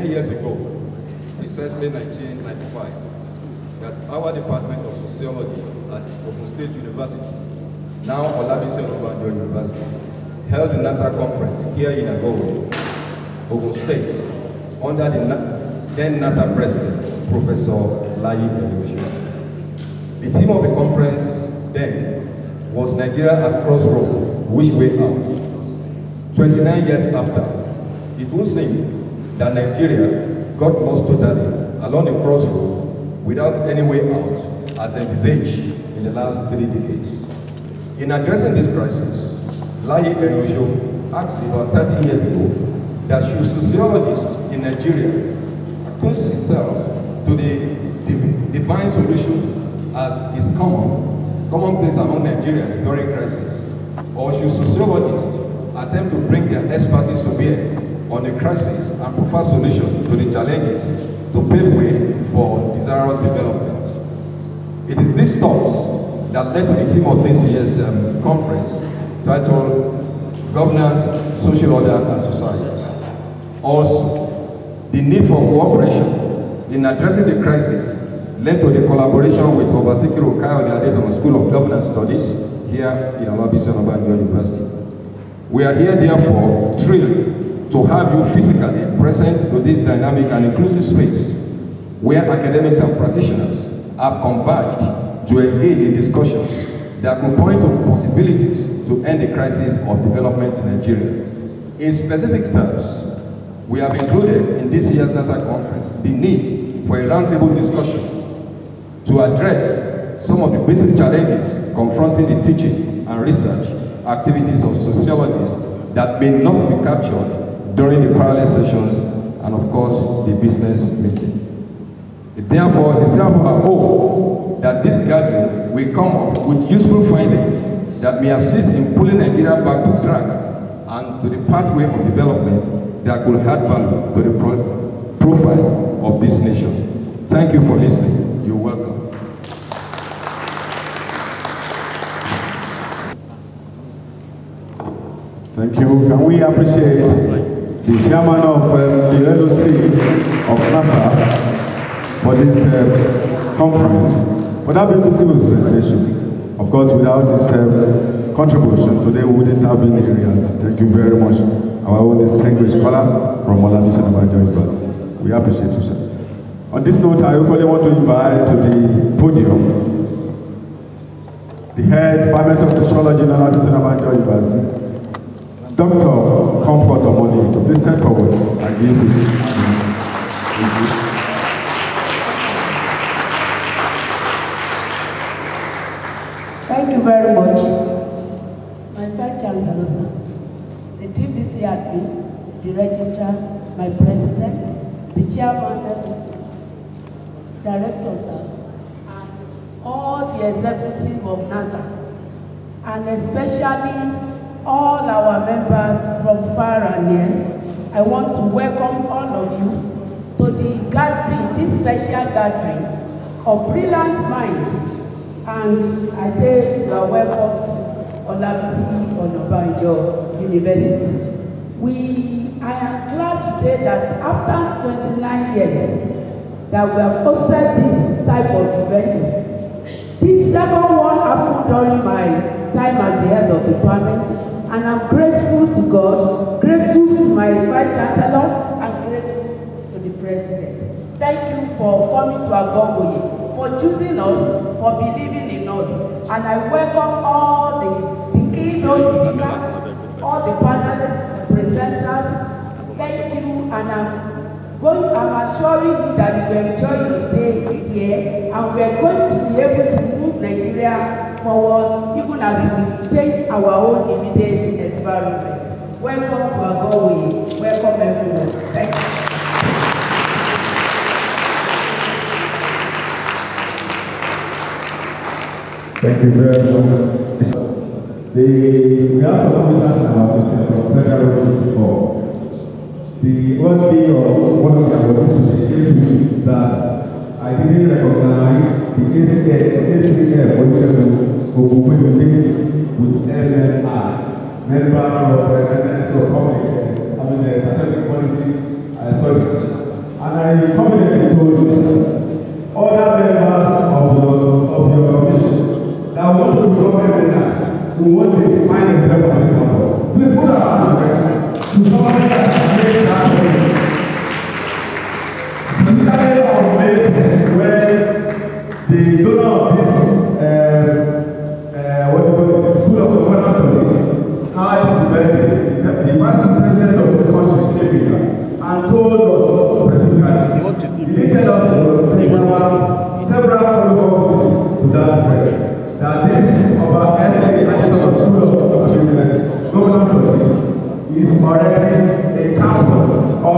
years ago, precisely 1995, that our Department of Sociology at Ogun State University, now Olabisi Onabanjo University, held the NASA conference here in Ago-Iwoye, Ogun State, under the then NASA President, Professor Ago-Iwoye. The theme of the conference then was Nigeria as crossroads, which way out? 29 years after, it would seem that Nigeria got lost totally along the crossroad without any way out, as envisaged in the last 3 decades. In addressing this crisis, Ago-Iwoye asked about 30 years ago that should sociologists in Nigeria push itself to the divine solution as is commonplace among Nigerians during crisis, or should sociologists attempt to bring their expertise to bear on the crisis and provide solutions to the challenges to pave way for desirous development? It is these thoughts that led to the theme of this year's conference, titled Governance, Social Order and Society. Also, the need for cooperation in addressing the crisis led to the collaboration with Olabisi Onabanjo School of Governance Studies here in Olabisi Onabanjo University. We are here, therefore, thrilled to have you physically present to this dynamic and inclusive space where academics and practitioners have converged to engage in discussions that will point to possibilities to end the crisis of development in Nigeria. In specific terms, we have included in this year's NASA conference the need for a roundtable discussion to address some of the basic challenges confronting the teaching and research activities of sociologists that may not be captured during the parallel sessions and, of course, the business meeting. It is therefore our hope that this gathering will come up with useful findings that may assist in pulling Nigeria back to track and to the pathway of development that will add value to the profile of this nation. Thank you for listening. You're welcome. Thank you. Can we appreciate the chairman of the LOC of NASA for this conference, for that beautiful presentation? Of course, without his contribution, today we wouldn't have been here. Thank you very much. Our own distinguished scholar from Olabisi Onabanjo University. We appreciate you, sir. On this note, I equally want to invite to the podium the head department of sociology in Olabisi Onabanjo University, Dr. Comfort Omoni. So please step forward and give this. Thank you very much. My Vice Chancellor, sir, the DVC admin, the registrar, my president, the chairman, director, sir, and all the executive of NASA, and especially all our members from far and near. I want to welcome all of you to the gathering, this special gathering of brilliant minds. And I say you are welcome to Olabisi Onabanjo University. I am glad today that after 29 years that we have hosted this type of event. This second one happened during my time as the head of the department, and I'm grateful to God, grateful to my Vice Chancellor, and grateful to the President. Thank you for coming to Ago-Iwoye, for choosing us, for believing in us. And I welcome all the keynote speakers, all the panelists, presenters. Thank you, and I'm assuring you that you will enjoy your stay here, and we are going to be able to move Nigeria forward, even as we change our own immediate environment. Welcome to Ago-Iwoye. Welcome everyone. Thank you. Thank you very much. We have to understand about this federal rules for the one day of one of the awards to that I didn't recognize the ACF Ogo-Iwoye with LNI, member of the Public, I mean the Catholic Policy Authority. will one day find themselves on this campus. Please put our hands together to somebody that made that happen. Specifically on May 10th, when the donor of this, School of Government Studies, had his birthday, the vice president of this country came here and told us specifically, he did us several protocols to that effect, that this of our NSA National School of Government Studies is already a campus of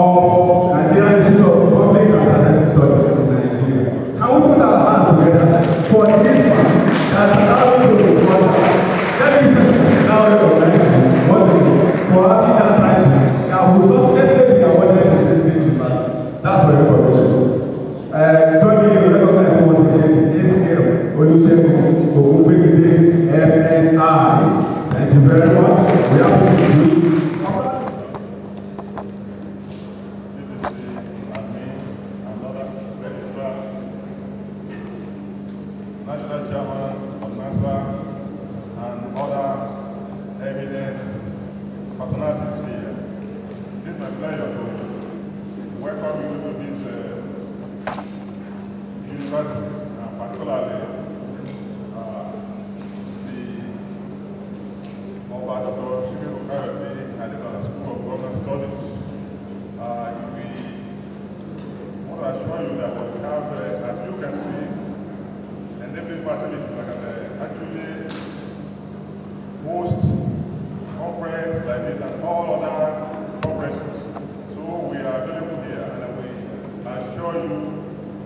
Nigerian Institute of Public and Academic Studies in Nigeria. Can we put our hands together for this one that allows you to further? Let me now recognize one thing for having that title. Now, we will definitely be awarded in this meeting, but that's for information. Join me in recognizing once again ACM Olusegun Ogunbegide MNI. Thank you very much. We appreciate you. National Chairman of NASA and other eminent personalities here. It is my pleasure to welcome you to this university, particularly the Onabanjo and the School of Government Studies. We want to assure you that what we have, as you can see, enabling facilities like actually host conference like this and all other conferences. So we are available here and we assure you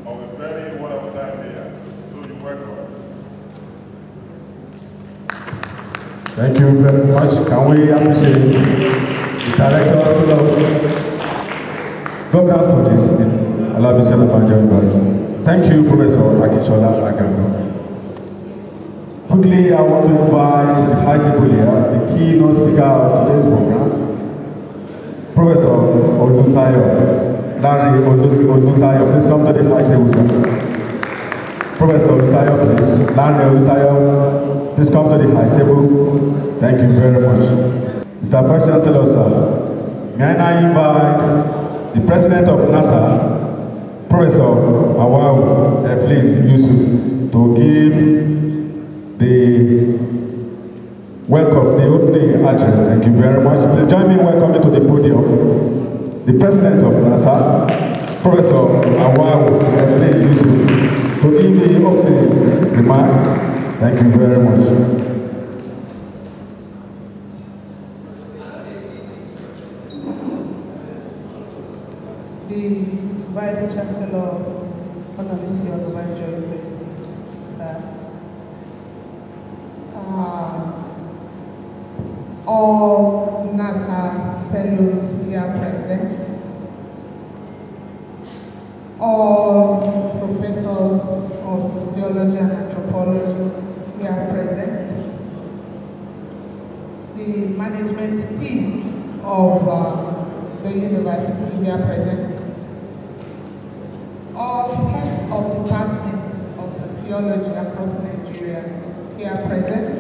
of a very wonderful time here. So you're welcome. Thank you very much. Can we appreciate the Director of Government Studies in Olabisi Onabanjo University? Thank you, Professor Akishola Agano. Quickly, I want to invite the high table here, the keynote speaker of today's program, Professor Olutayo, Larry Olutayo. Please come to the high table, sir. Professor Olutayo, please. Larry Olutayo, please come to the high table. Thank you very much. Mr. Vice Chancellor, sir, may I now invite the President of NASA, Professor Ago-Iwoye Yusuf, to give the opening address. Thank you very much. Please join me in welcoming to the podium the President of NASA, Professor Ago-Iwoye Yusuf, to give the opening remark. Thank you very much. The Vice Chancellor of Olabisi Onabanjo University, all NASA fellows here present, all professors of sociology and anthropology here present, the management team of the university here present, all heads of departments of sociology across Nigeria here present,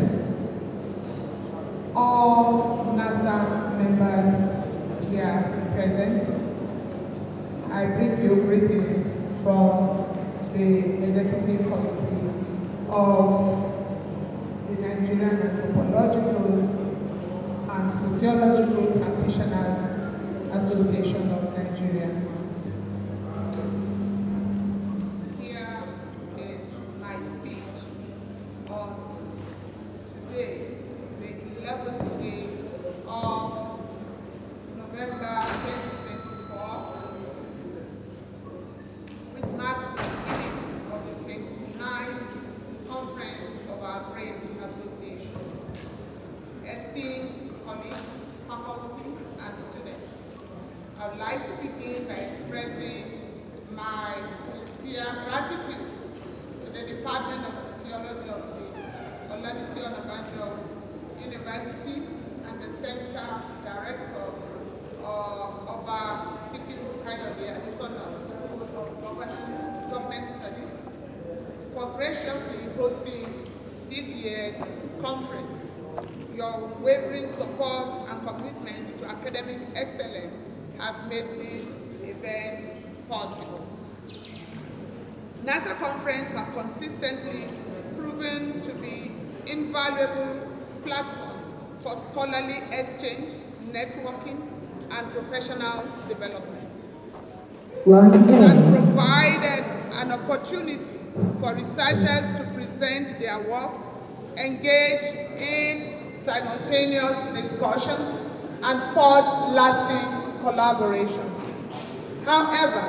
all NASA members here present. I bring you greetings from the Executive Committee of the Nigerian Anthropological and Sociological Practitioners Association of Nigeria. Here is my speech on today, the 11th day of November 2024, which marks the beginning of the 29th conference of our great association. Esteemed colleagues, faculty, and students, I would like to begin by expressing my sincere gratitude to the Department of Sociology of the Olabisi Onabanjo University and the Center Director Oba Sikiri Adetona School of Government Studies for graciously hosting this year's conference. Your unwavering support and commitment to academic excellence have made this event possible. NASA Conference have consistently proven to be invaluable platform for scholarly exchange, networking, and professional development. It has provided an opportunity for researchers to present their work, engage in simultaneous discussions, and forge lasting collaborations. However,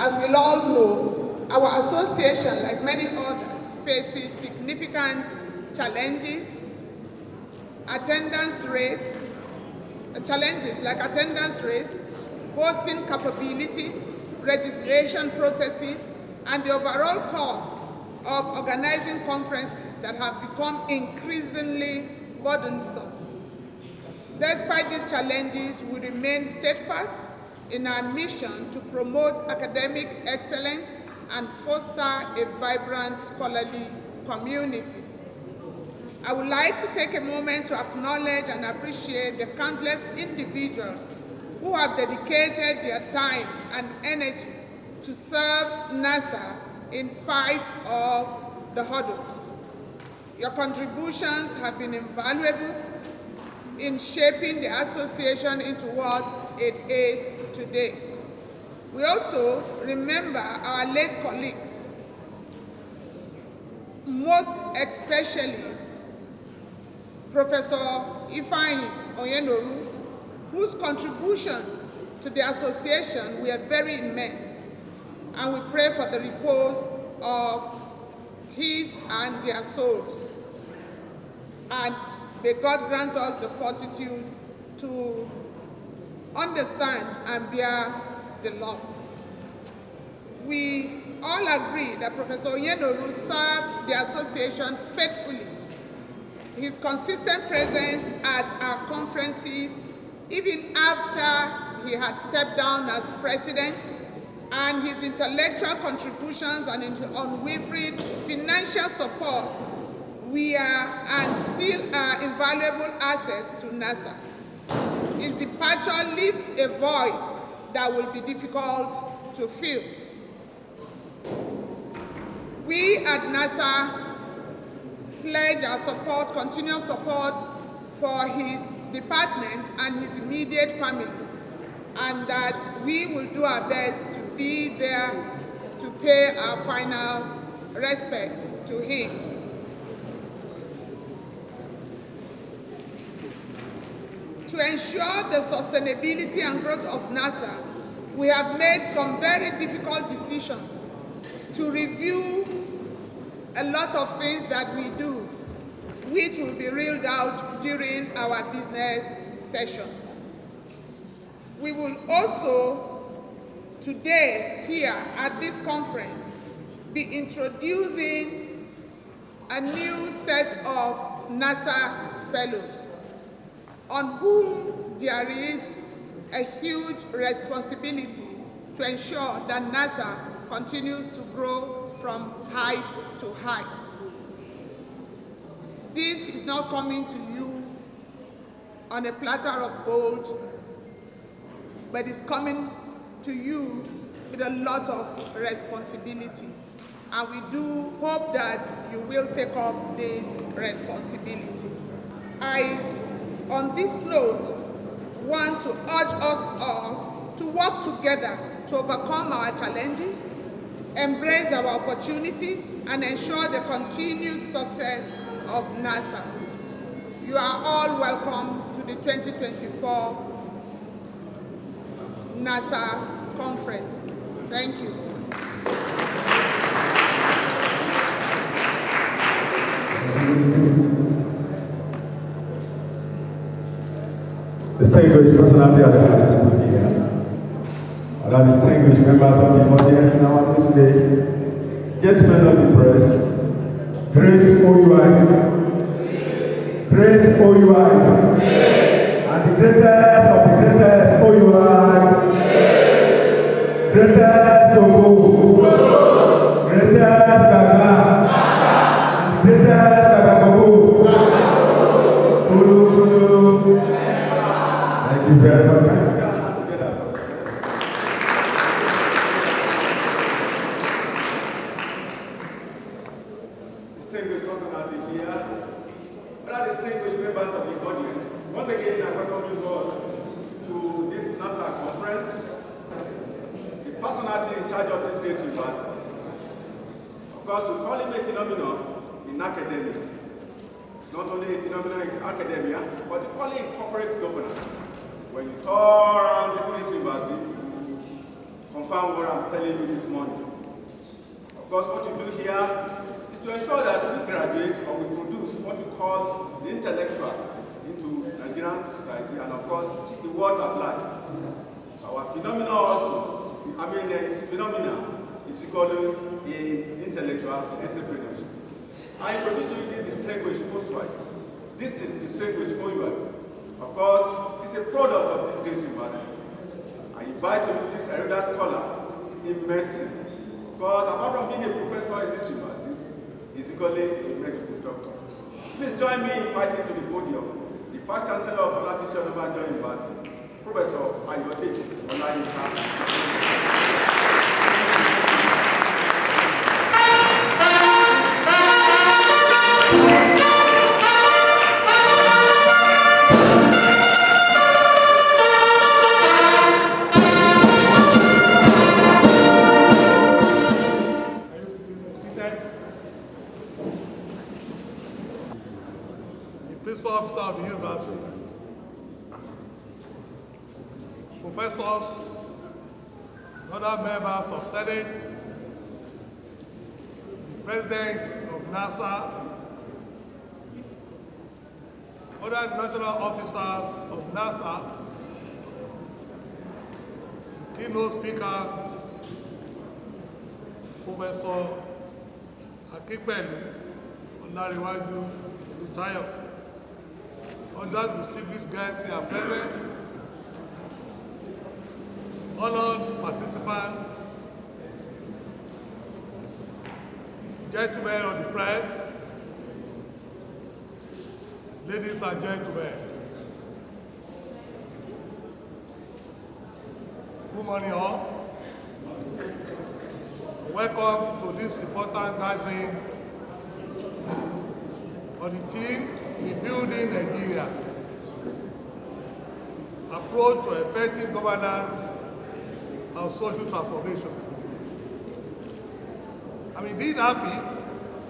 as we all know, our association, like many others, faces significant challenges like attendance rates, hosting capabilities, registration processes, and the overall cost of organizing conferences that have become increasingly burdensome. Despite these challenges, we remain steadfast in our mission to promote academic excellence and foster a vibrant scholarly community. I would like to take a moment to acknowledge and appreciate the countless individuals who have dedicated their time and energy to serve NASA in spite of the hurdles. Your contributions have been invaluable in shaping the association into what it is today. We also remember our late colleagues, most especially Professor Ifeanyi Onyenoru, whose contribution to the association were very immense, and we pray for the repose of his and their souls. And may God grant us the fortitude to understand and bear the loss. We all agree that Professor Onyenoru served the association faithfully. His consistent presence at our conferences, even after he had stepped down as president, and his intellectual contributions and unwavering financial support were and still are invaluable assets to NASA. His departure leaves a void that will be difficult to fill. We at NASA pledge our support, continuous support for his department and his immediate family, and that we will do our best to be there to pay our final respect to him. To ensure the sustainability and growth of NASA, we have made some very difficult decisions to review a lot of things that we do, which will be reeled out during our business session. We will also, today here at this conference, be introducing a new set of NASA fellows on whom there is a huge responsibility to ensure that NASA continues to grow from height to height. This is not coming to you on a platter of gold, but it's coming to you with a lot of responsibility. And we do hope that you will take up this responsibility. I, on this note, want to urge us all to work together to overcome our challenges, embrace our opportunities, and ensure the continued success of NASA. You are all welcome to the 2024 NASA Conference. Thank you. Distinguished personality of the capital here, other distinguished members of the audience in our midst today, gentlemen of the press, great OUIs, and the greatest of the greatest OUIs, greatest Gogo, greatest Gaga, and the greatest Gagagogo, you very much. Can you put your hands together? Distinguished personality here. Other distinguished members of the audience. Once again, I welcome you all to this NASA conference. The personality in charge of this great university. Of course, we call him a phenomenon in academia. It's not only a phenomenon in academia, but we call it corporate governance. When you tour around this great university, confirm what I'm telling you this morning. Of course, what you do here is to ensure that we graduate or we produce what we call the intellectuals into Nigerian society and of course the world at large. So our phenomena also, its phenomena is equally in intellectual entrepreneurship. I introduce to you this distinguished Oswald. This is distinguished Oyuad. Of course, it's a product of this great university. I invite you this erudite scholar in medicine. Because apart from being a professor in this university, he's equally a medical doctor. Please join me in inviting to the podium the Vice Chancellor of Olabisi Onabanjo University, Professor Ago-Iwoye Olayinka. Principal officer of the university, professors, other members of Senate, the president of NASA, other national officers of NASA, the keynote speaker, Professor Akipelu Olariwaju Lutayo, other distinguished guests here present, honored participants, gentlemen of the press, ladies and gentlemen, good morning all. Welcome to this important gathering on the theme Rebuilding Nigeria, approach to effective governance and social transformation. I'm indeed happy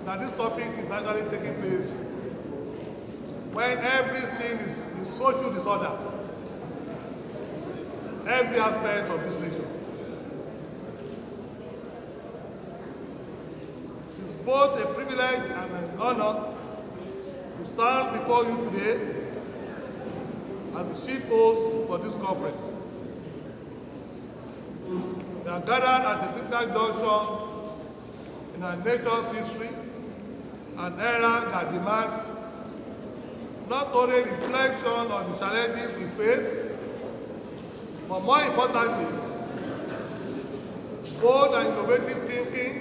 that this topic is actually taking place when everything is in social disorder, every aspect of this nation. It is both a privilege and an honor to stand before you today as the chief host for this conference. We are gathered at a critical junction in our nation's history, an era that demands not only reflection on the challenges we face, but more importantly, bold and innovative thinking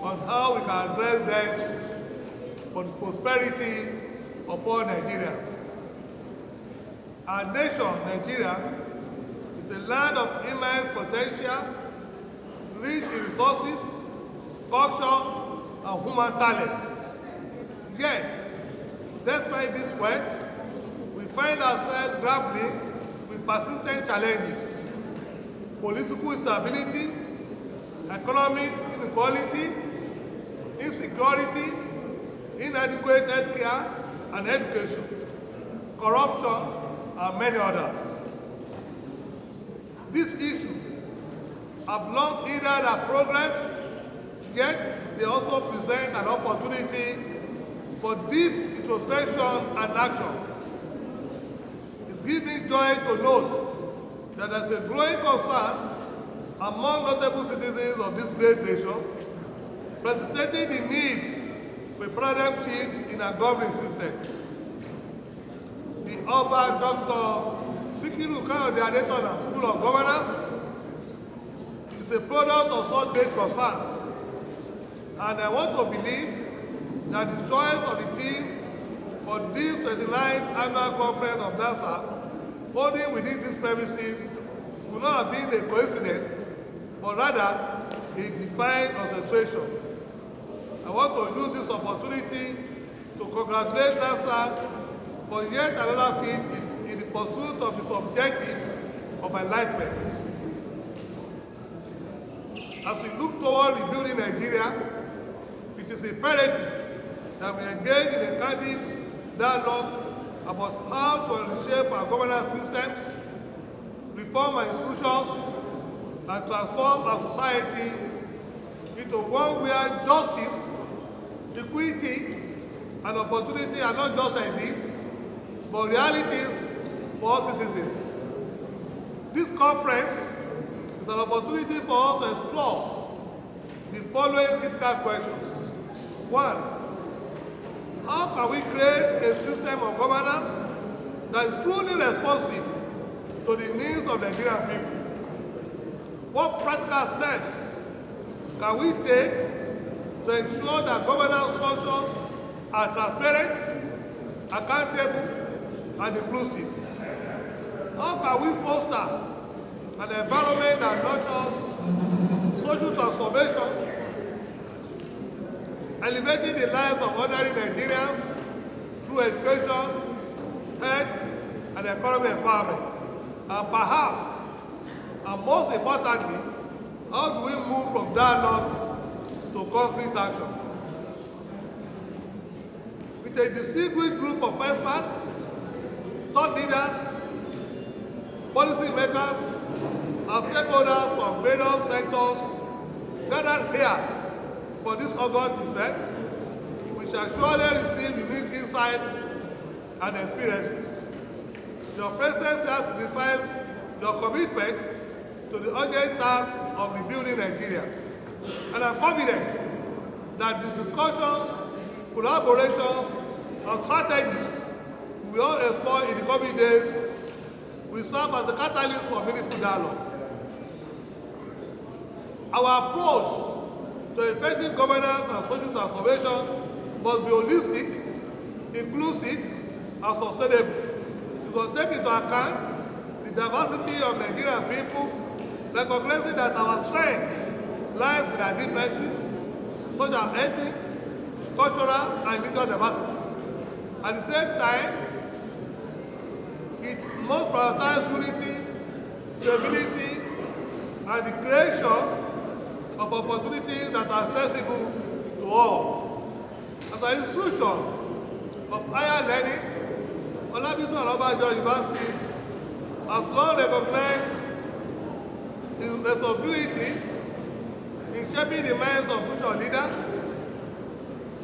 on how we can address them for the prosperity of all Nigerians. Our nation, Nigeria, is a land of immense potential, rich in resources, culture, and human talent. Yet, despite this wealth, we find ourselves grappling with persistent challenges: political instability, economic inequality, insecurity, inadequate healthcare and education, corruption, and many others. These issues have long hindered our progress, yet they also present an opportunity for deep introspection and action. It gives me joy to note that there is a growing concern among notable citizens of this great nation, presenting the need for a paradigm shift in our governing system. The Oba Dr. Sikiru Kayode Adetona School of Governance is a product of such great concern, and I want to believe that the choice of the team for this 39th annual conference of NASA holding within these premises will not have been a coincidence, but rather a defined concentration. I want to use this opportunity to congratulate NASA for yet another feat in the pursuit of its objective of enlightenment. As we look toward rebuilding Nigeria, it is imperative that we engage in a candid dialogue about how to reshape our governance systems, reform our institutions, and transform our society into one where justice, equity, and opportunity are not just ideas, but realities for all citizens. This conference is an opportunity for us to explore the following critical questions. One, how can we create a system of governance that is truly responsive to the needs of the Nigerian people? What practical steps can we take to ensure that governance functions are transparent, accountable, and inclusive? How can we foster an environment that nurtures social transformation, elevating the lives of ordinary Nigerians through education, health, and economic empowerment? And perhaps, and most importantly, how do we move from dialogue to concrete action? With a distinguished group of experts, thought leaders, policy makers, and stakeholders from various sectors gathered here for this August event, we shall surely receive unique insights and experiences. Your presence here signifies your commitment to the urgent task of rebuilding Nigeria. And I'm confident that these discussions, collaborations, and strategies we all explore in the coming days will serve as the catalyst for meaningful dialogue. Our approach to effective governance and social transformation must be holistic, inclusive, and sustainable. We will take into account the diversity of Nigerian people, recognizing that our strength lies in our differences, such as ethnic, cultural, and legal diversity. At the same time, it must prioritize unity, stability, and the creation of opportunities that are accessible to all. As an institution of higher learning, Olabisi Onabanjo University has long recognized its responsibility in shaping the minds of future leaders,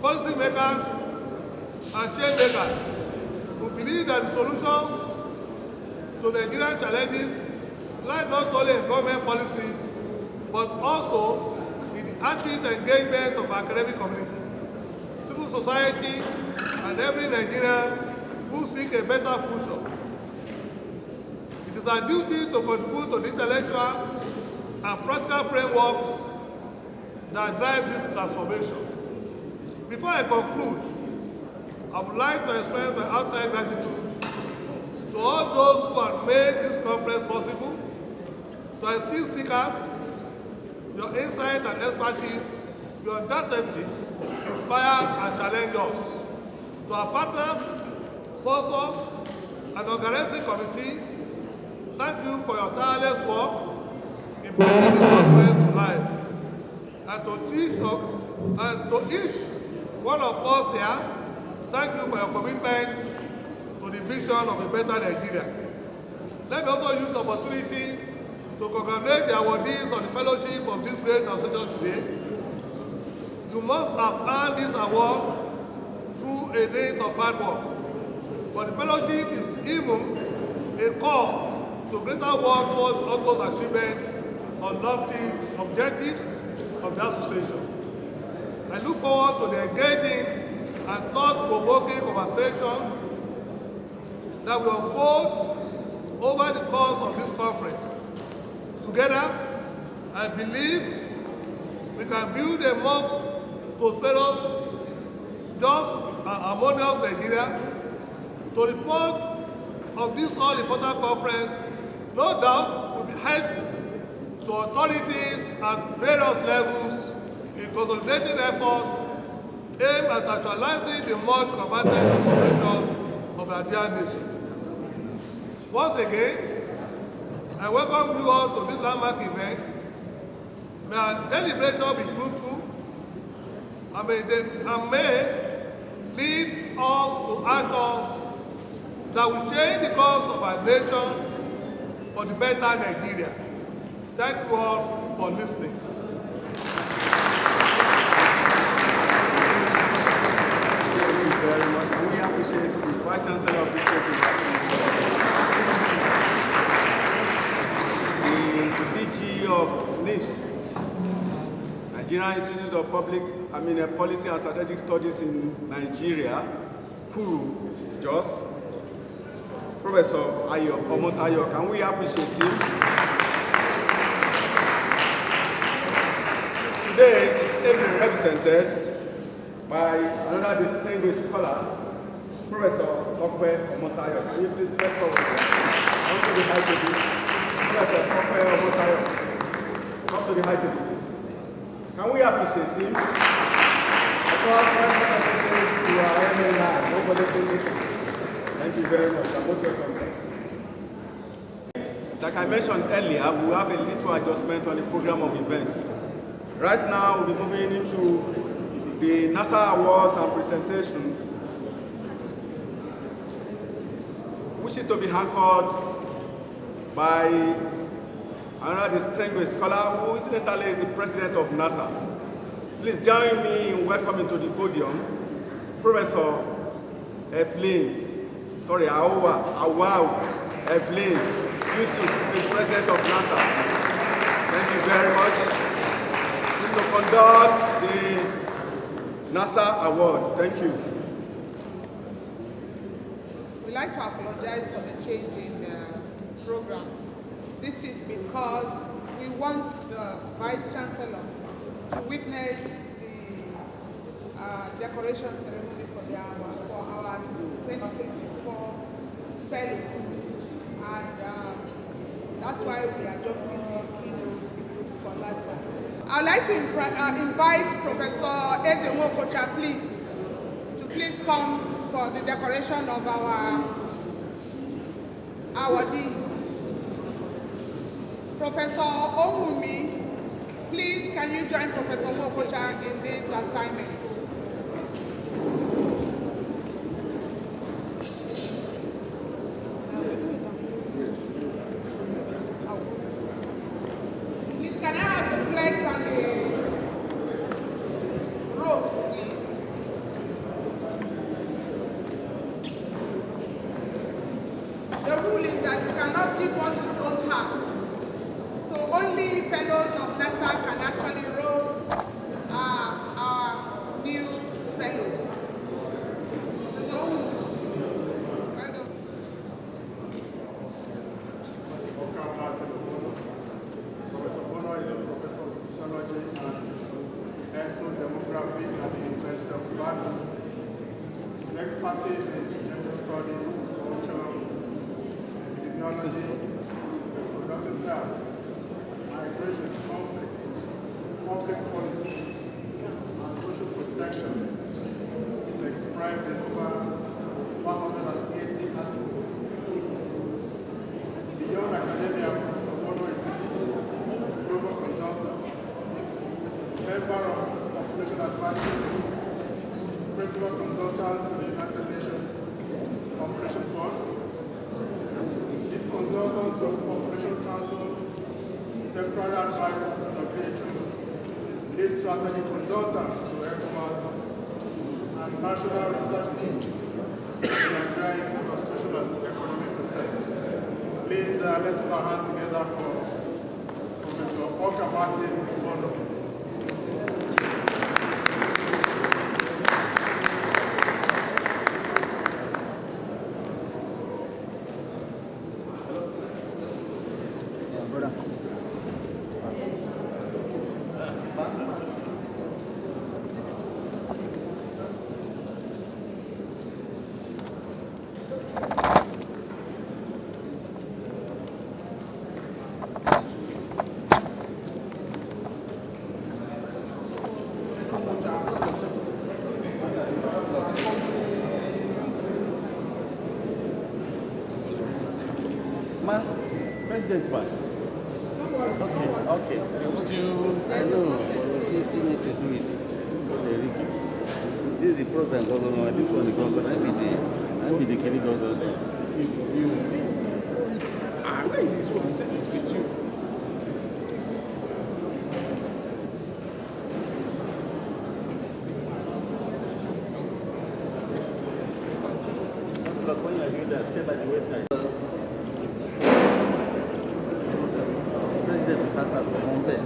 policy makers, and change makers who believe that the solutions to Nigerian challenges lie not only in government policy, but also in the active engagement of academic community, civil society, and every Nigerian who seek a better future. It is our duty to contribute to the intellectual and practical frameworks that drive this transformation. Before I conclude, I would like to express my outside gratitude to all those who have made this conference possible, to our esteemed speakers. Your insight and expertise will undoubtedly inspire and challenge us. To our partners, sponsors, and organizing committee, thank you for your tireless work in bringing this conference to life. And to each one of us here, thank you for your commitment to the vision of a better Nigeria. Let me also use the opportunity to congratulate the awardees on the fellowship of this great association today. You must have earned this award through a day of hard work. But the fellowship is even a call to greater work towards utmost achievement on lofty objectives of the association. I look forward to the engaging and thought-provoking conversation that will unfold over the course of this conference. Together, I believe we can build a more prosperous, just, and harmonious Nigeria to report of this all-important conference, no doubt, will be helpful to authorities at various levels in consolidating efforts aimed at actualizing the much coveted operation of our dear nation. Once again, I welcome you all to this landmark event. May our deliberation be fruitful, and may lead us to actions that will change the course of our nation for the better Nigeria. Thank you all for listening. Thank you very much. And we appreciate the Vice Chancellor of this state university, the DG of NIPS, Nigerian Institute of Policy and Strategic Studies in Nigeria, Kuru, Jos, Professor Ayo Omotayo. Can we appreciate him? Today is ably represented by another distinguished scholar, Professor Okwe Omotayo. Can you please step forward? Come to the high table. Professor Okwe Omotayo, come to the high table. Can we appreciate him? Thank you very much. I'm most welcome. Like I mentioned earlier, we have a little adjustment on the program of events. Right now, we'll be moving into the NASA Awards and presentation, which is to be anchored by another distinguished scholar who incidentally is the president of NASA. Please join me in welcoming to the podium Professor Awao Evelyn Yusuf, the president of NASA. Thank you very much. She's to conduct the NASA Awards. Thank you. We'd like to apologize for the change in the program. This is because we want the Vice Chancellor to witness the decoration ceremony for our 2024 fellows. And that's why we are jumping in for later. I'd like to invite Professor Ago-Iwoye, please come for the decoration of our awardees. Professor Onwumi, please can you join Professor Ago-Iwoye in this assignment? Please can I have the flags and the ropes, please? The rule is that you cannot give what you don't have. So only fellows of NASA can actually roll our new fellows. So, well done. Professor Bono is a professor of sociology and ethnodemography at the University of Ibadan. His expertise is gender studies, culture, epidemiology, reproductive health, migration, conflict policy, and social protection is expressed in over 180 articles. Beyond academia, Professor Bono is a global consultant, member of Population Advisory, principal consultant to the United Nations Population Fund, lead consultant to Population Council, temporary advisor to WHO, lead strategy consultant to ECOWAS, and national research lead to the Nigerian Institute of Social and Economic Research. Please, let's put our hands together for Professor Oka Bono. Ma, President, ma. Okay. Still, I know. Still need to do it. This is the program going on. This one is going on. I be the Kelly goes on there. Where is this one? He said it's with you. Look, when you're doing that, stay by the wayside. President is back at home bed.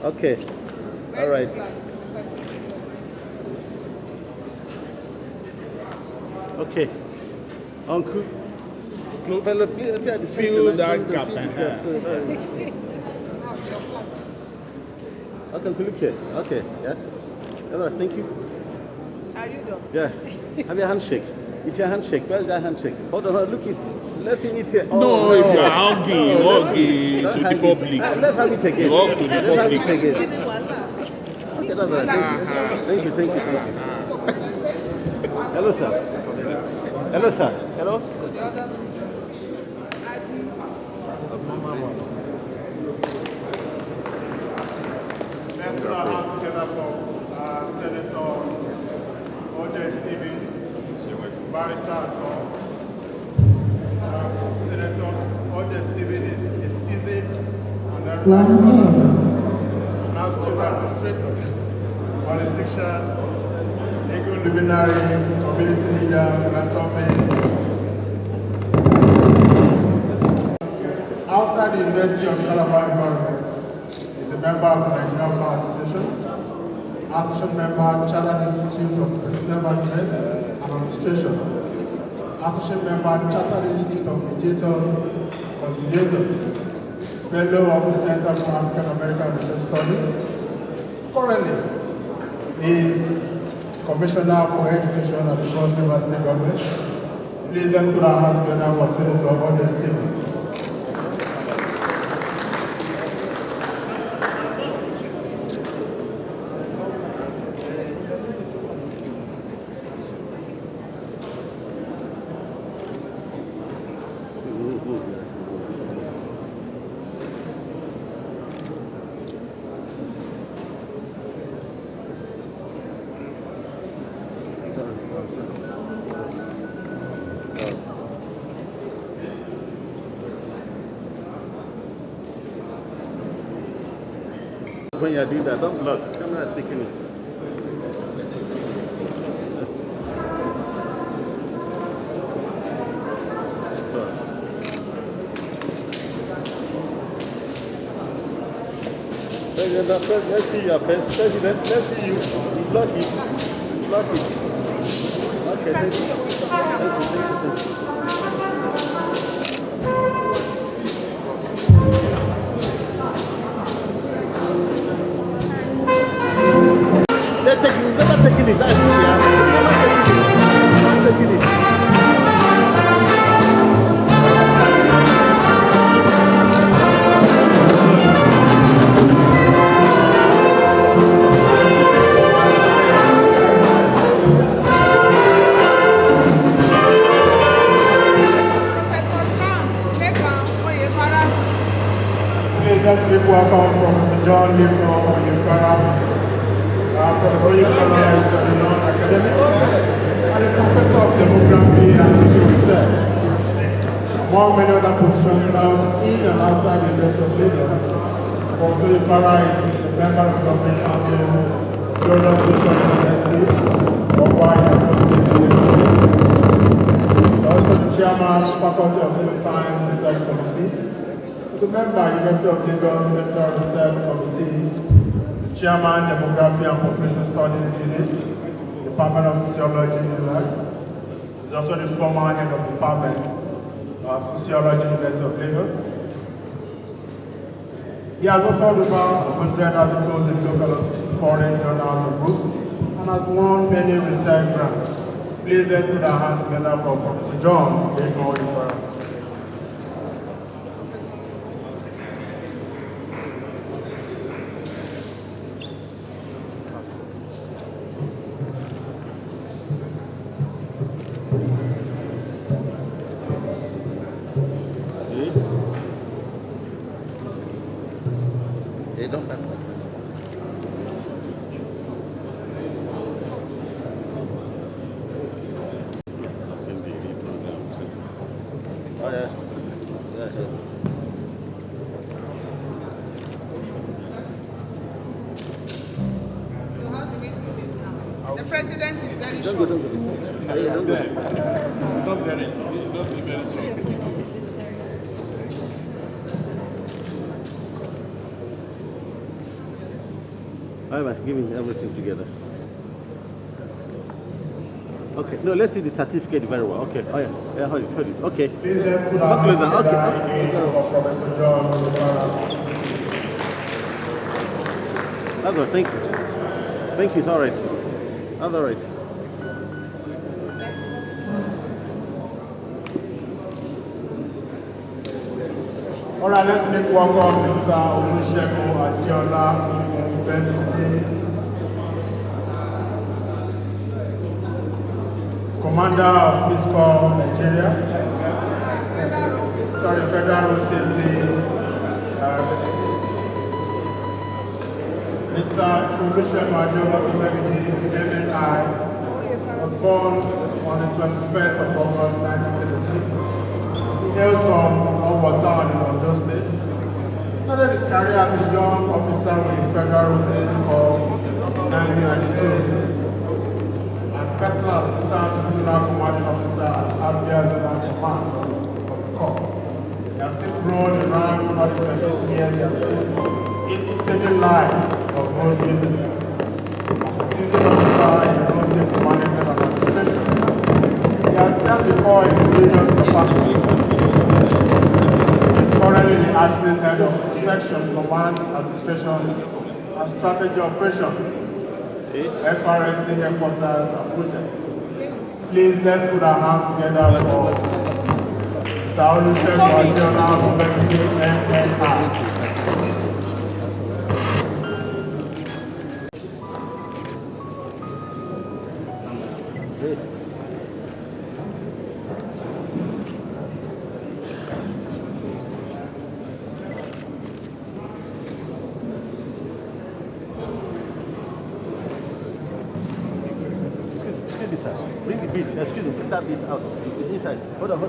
Okay. All right. Okay. Uncle. Fellow, please, Feel that captain. Okay, look here. Okay, yeah. All right, thank you. Are you done? Yeah. Have your handshake. It's your handshake. Where's that handshake? Hold on, look it. Let me eat here. No, if you are hungry, you walk to the public. Let's have it again. You walk to the Let's have it public. again. Okay, that's all right. Thank you. Hello, sir. Hello, sir. Hello. So the others will join. Let's put our hands together for Senator Ode Stephen, barrister at law. Senator Ode Stephen is a seasoned and astute administrator, politician, legal luminary, community leader, philanthropist. Outside the University of Calabar environment, is a member of the Nigerian Bar Association member, Chartered Institute of Personnel Management and Administration, Associate member, Chartered Institute of Mediators, Conciliators, Fellow of the Center for African American Research Studies. Currently, is Commissioner for Education at the Cross River State Government. Please let's put our hands together for Senator Ode Stephen. When you are doing that, don't block. Camera is taking it. Let's see your face. President, let's see you. Block it. Block it. Okay, thank you. Thank you. They're taking it. That's They're taking it. Please let's make welcome Professor John Lipno Oyefara. Professor Oyefara is a renowned academic and a professor of demography and social research. Among many other positions held in and outside the University of Lagos, Professor Oyefara is a member of the Government Council, Glorious Nation University, Okwa, United State, and Lagos State. He's also the chairman of the Faculty of Social Science Research Committee. He's a member of the University of Lagos Central Research Committee, the chairman, Demography and Population Studies Unit, Department of Sociology, He's also the former head of department of sociology, University of Lagos. He has authored over 100 articles in local and foreign journals and books, and has won many research grants. Please let's put our hands together for Professor John Ago-Iwoye. They don't have that. Oh, yeah. Yeah, yeah. So how do we do this now? The president is very Don't short. go, don't go. Yeah, don't go. Not very short. All right, giving everything together. Okay, no, let's see the certificate very well. Okay, oh yeah, yeah, hold it. Okay. Please let's put our hands together again for Professor John Ago-Iwoye. That's all, thank you. Thank you, it's all right. That's all right. All right, let's make welcome Mr. Olusegun Adiola Ombemide. He's Commander of Peace Corps Nigeria. Sorry, Federal Road Safety. Mr. Olusegun Adiola Ombemide, MNI, was born on the 21st of August 1966. He hails from Town in Ondo State. He started his career as a young officer with the Federal Road Safety Corps in 1992 as personal assistant to Regional Commanding Officer at Abia Zonal Command of the Corps. He has since grown in ranks over the 28 years he has put into saving lives of road users. As a seasoned officer in road safety management and administration, he has served the Corps in various capacities. Currently the acting head of section command administration and strategy operations, FRSC headquarters Abuja. Please let's put our hands together for Mr. Olusegun Adiola Ombemide, MNI. Excuse me, sir. Bring the beat. Excuse me, bring that beat out. It's inside. Hold on.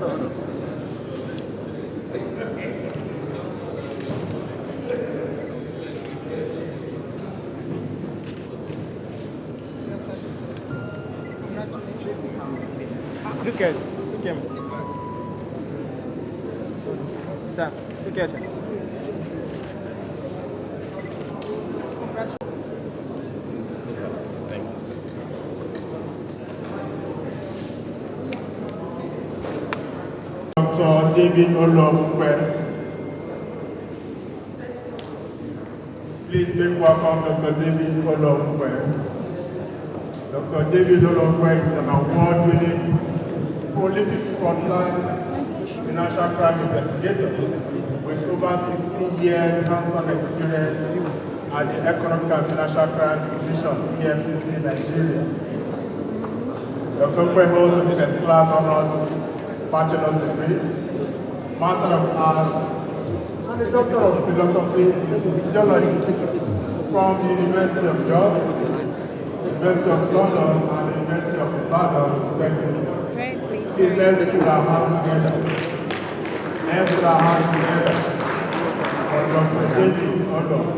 Look at him. Sir, look at him. Dr. David Olompe. Please make welcome Dr. David Olompe. Dr. David Olompe is an award-winning, prolific frontline financial crime investigator with over 16 years hands-on experience at the Economic and Financial Crimes Commission, EFCC, Nigeria. Dr. Olompe holds a first-class honors bachelor's degree, Master of Arts, and a Doctor of Philosophy in Sociology from the University of Jos, University of London, and the University of Ibadan, respectively. Please let's put our hands together. Let's put our hands together for Dr. David Olompe.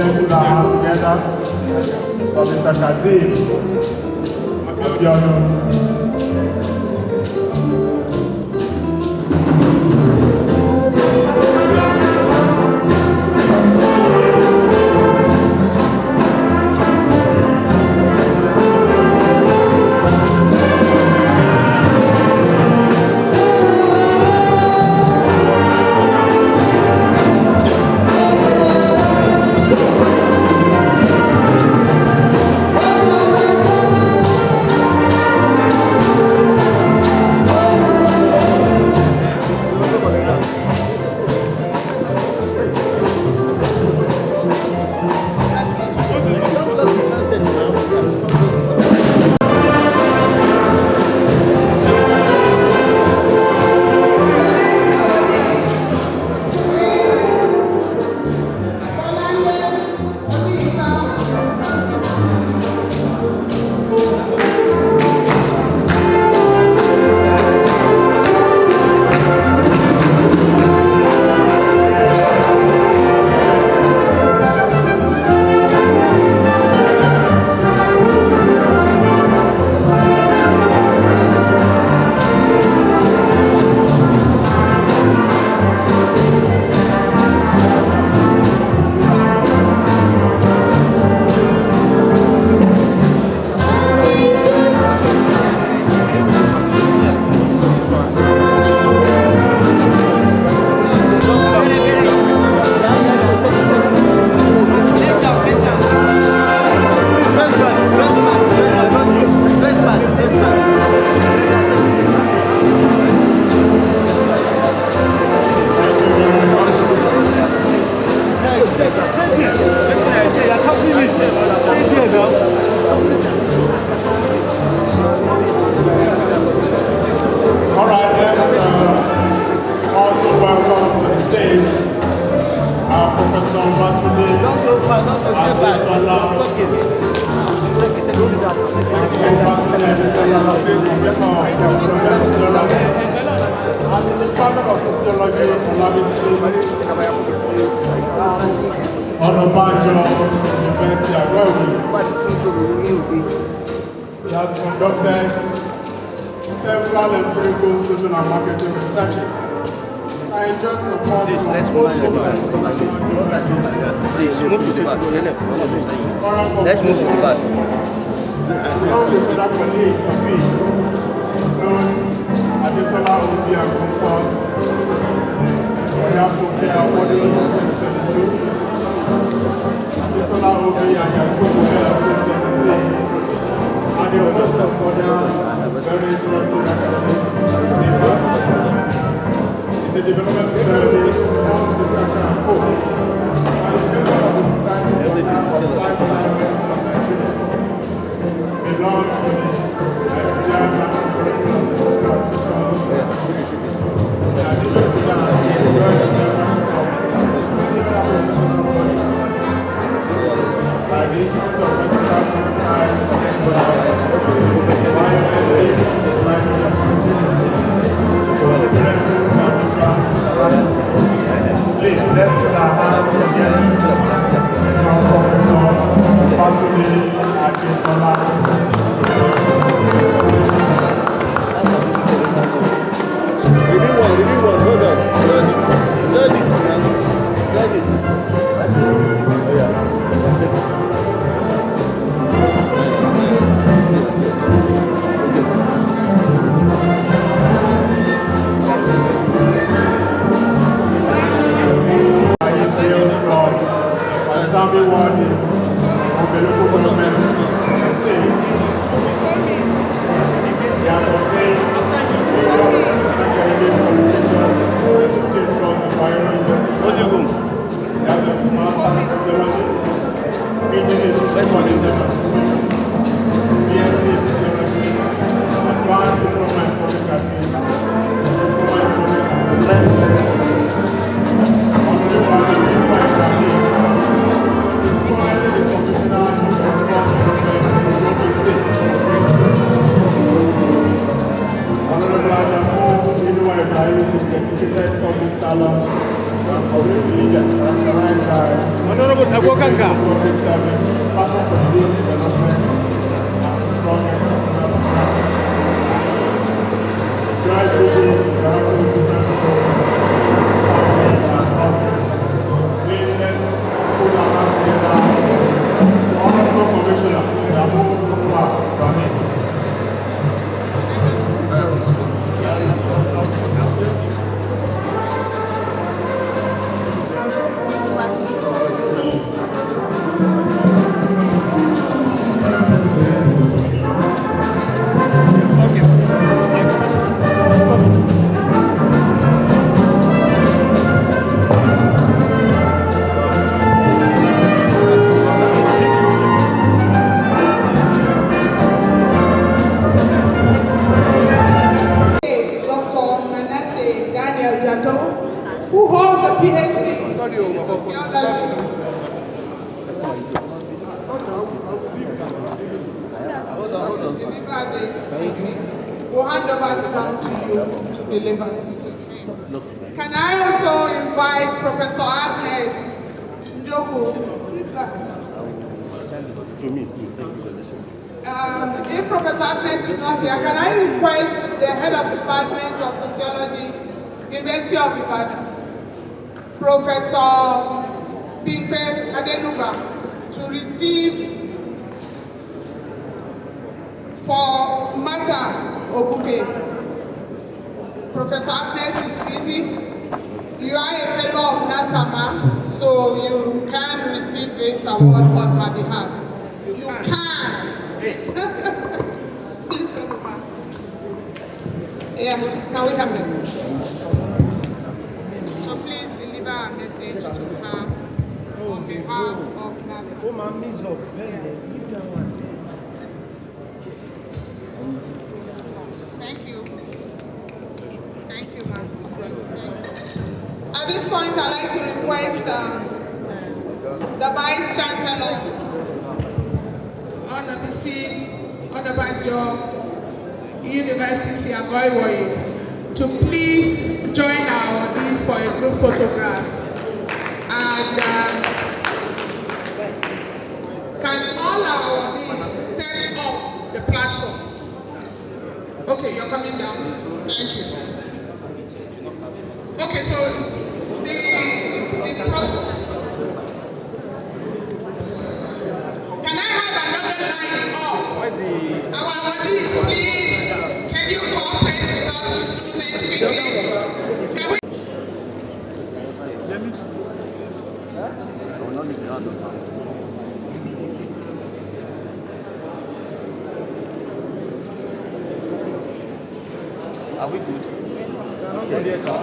Let's put our hands together for Mr. Kazim Abiodun. Onabanjo University Ago-Iwoye. He has conducted several empirical social and marketing researches. I enjoy support from both local and international donors. Please move to the back. Let's move to the back. Along with other colleagues of his, include Adetola Obi and Comfort, Oyafoke Awarding 2022, Adetola Obi and Yakubu 2023, and a host of other very interesting academic papers. He's a development sociologist, health researcher and coach, and a member of the Society of Lifestyle Medicine of Nigeria. Belongs to the Nigerian Medical Association. In addition to that, he enjoys the membership of many other professional bodies, like the Institute of Medical Science Professionals, Bioethics Society of Nigeria, and the Clinical Foundation International. Please, let's put our hands together from Professor Batuli Akintola. Dedicated public servant community leader, characterized by public service, passion for youth development, and strong entrepreneurial personality. Enjoys reading, interacting with different people, traveling and hobbies. Please let's put our hands together for Honorable Commissioner Ramu Rahim. Who holds a PhD in sociology. Deliver this. We'll hand over the baton to you to deliver. Can I also invite Professor Agnes Njoku? Please go ahead. To me, please. If Professor Agnes is not here, can I request the head of the Department of Sociology, University of Ibadan, Professor Bimpe Adenuga, to receive for Mata Obuke. Professor Agnes is busy. You are a fellow of NASAMA, so you can receive this award on her behalf. You can. Please come back. Yeah, can we have it? So please deliver a message to her on behalf of NASA. Thank you. Thank you, ma'am. At this point, I'd like to request the Vice Chancellor, Olabisi, Onabanjo University, Ago-Iwoye, to please join our audience for a group photograph. And can all our audience step up the platform? Okay, you're coming down. Thank you. Okay, so the protocol. Can I have another line up? Our audience, please. Can you cooperate with us to do this quickly? Can we? Are we good? Yes, sir.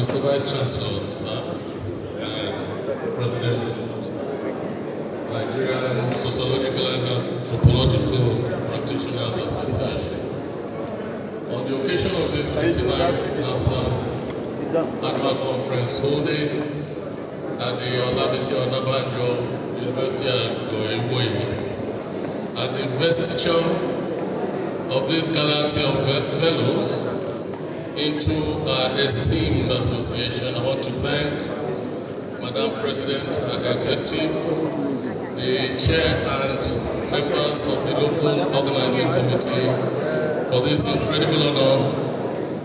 Mr. Vice Chancellor, sir, and President, Nigerian Sociological and Anthropological Practitioners Association. On the occasion of this 29th NASA annual conference holding at the Olabisi Onabanjo University Ago-Iwoye, and the investiture of this galaxy of fellows into our esteemed association, I want to thank Madam President, our executive, the chair and members of the local organizing committee for this incredible honor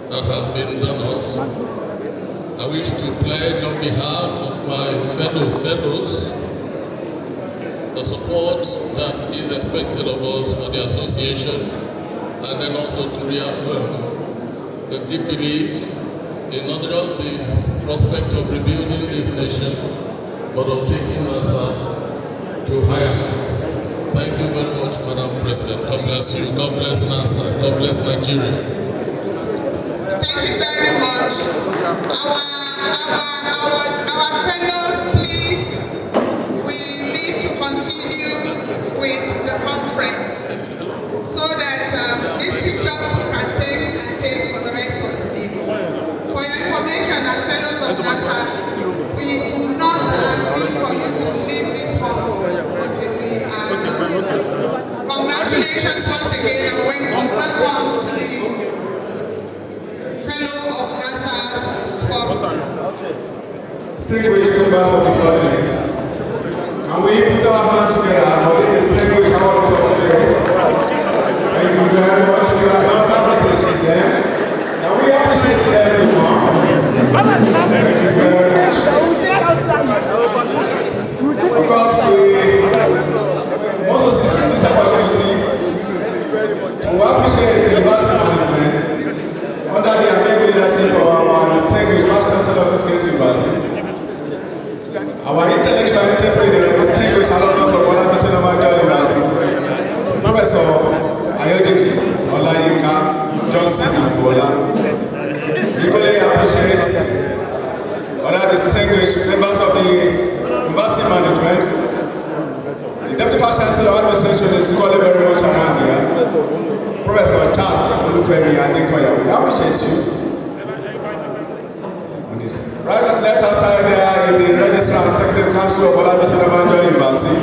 that has been done us. I wish to pledge on behalf of my fellow fellows the support that is expected of us for the association, and then also to reaffirm the deep belief in not just the prospect of rebuilding this nation, but of taking us to higher heights. Thank you very much, Madam President. God bless you. God bless NASA. God bless Nigeria. Thank you very much. Our fellows, please, we need to continue with the conference so that these pictures we can take for the rest of the day. For your information, as fellows of NASA, we do not agree for you to leave this hall until we are done. Congratulations members of the audience. Can we put our hands together for this distinguished award for today? Thank you very much. We are not appreciating them. Can we appreciate them more? Thank you very much. Of course, we want to seize this opportunity to appreciate the university management under the amiable leadership of our distinguished Vice Chancellor of this great university, our intellectual entrepreneur, distinguished alumnus of Olabisi Onabanjo University, Professor Ayodeji Olayinka Johnson Agbola. Equally appreciate other distinguished members of the university management. The Deputy Vice Chancellor of Administration is equally very much around here. Professor Charles Olufemi Adekoya, we appreciate you. On his right and left hand side there is the Registrar and Secretary Council of Olabisi Onabanjo University.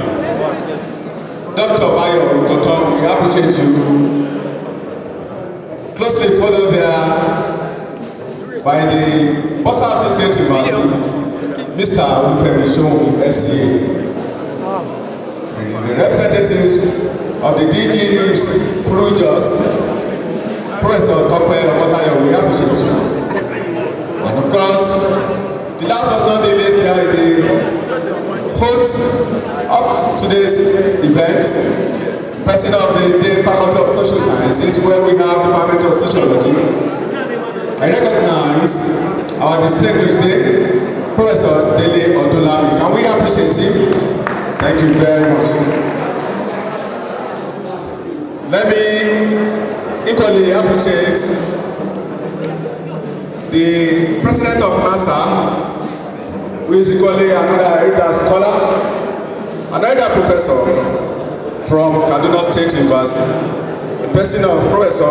Dr. Bayo Rukoton, we appreciate you. Closely followed there by the boss of this great university, Mr. Olufemi Shomi, FCA. The representatives of the DG News, Kurujos, Professor Tope Omotayo, we appreciate you. And of course, the last but not the least, there is the host of today's event, President of the Faculty of Social Sciences, where we have the Department of Sociology. I recognize our distinguished Professor Dele Otolami. Can we appreciate him? Thank you very much. Let me equally appreciate the President of NASA, who is equally another Ada scholar, another professor from Kaduna State University, the person of Professor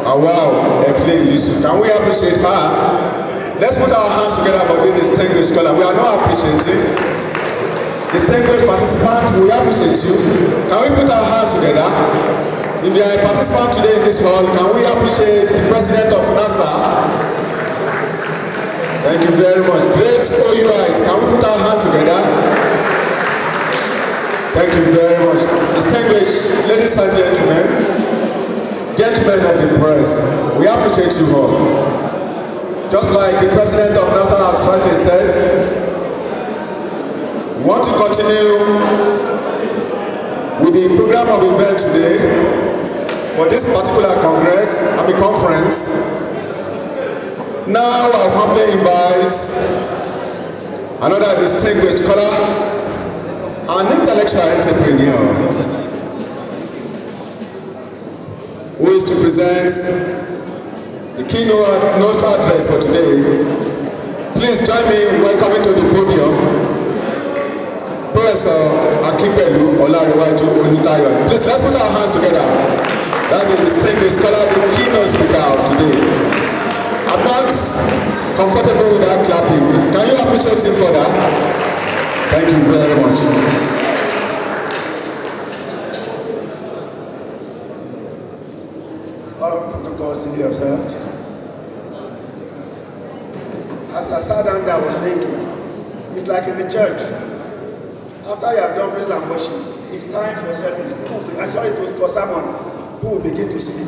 Awao Efle Yusuf. Can we appreciate her? Let's put our hands together for this distinguished scholar. We are not appreciating. Distinguished participants, we appreciate you. Can we put our hands together? If you are a participant today in this hall, can we appreciate the President of NASA? Thank you very much. Great OUI. Can we put our hands together? Thank you very much. Distinguished ladies and gentlemen, gentlemen of the press, we appreciate you all. Just like the President of NASA has rightly said, we want to continue with the program of event today for this particular conference. Now I humbly invite another distinguished scholar, an intellectual entrepreneur, who is to present the keynote address for today. Please join me in welcoming to the podium Professor Akínpẹ̀lú Ọlárẹ̀wájú Olútáyọ̀. Please, let's put our hands together. That's the distinguished scholar, the keynote speaker of today. I'm not comfortable with that clapping. Can you appreciate him for that? Thank you very much. All protocols to be observed. As I sat down there, I was thinking, it's like in the church. After you have done praise and worship, it's time for service. For someone who will begin to sleep.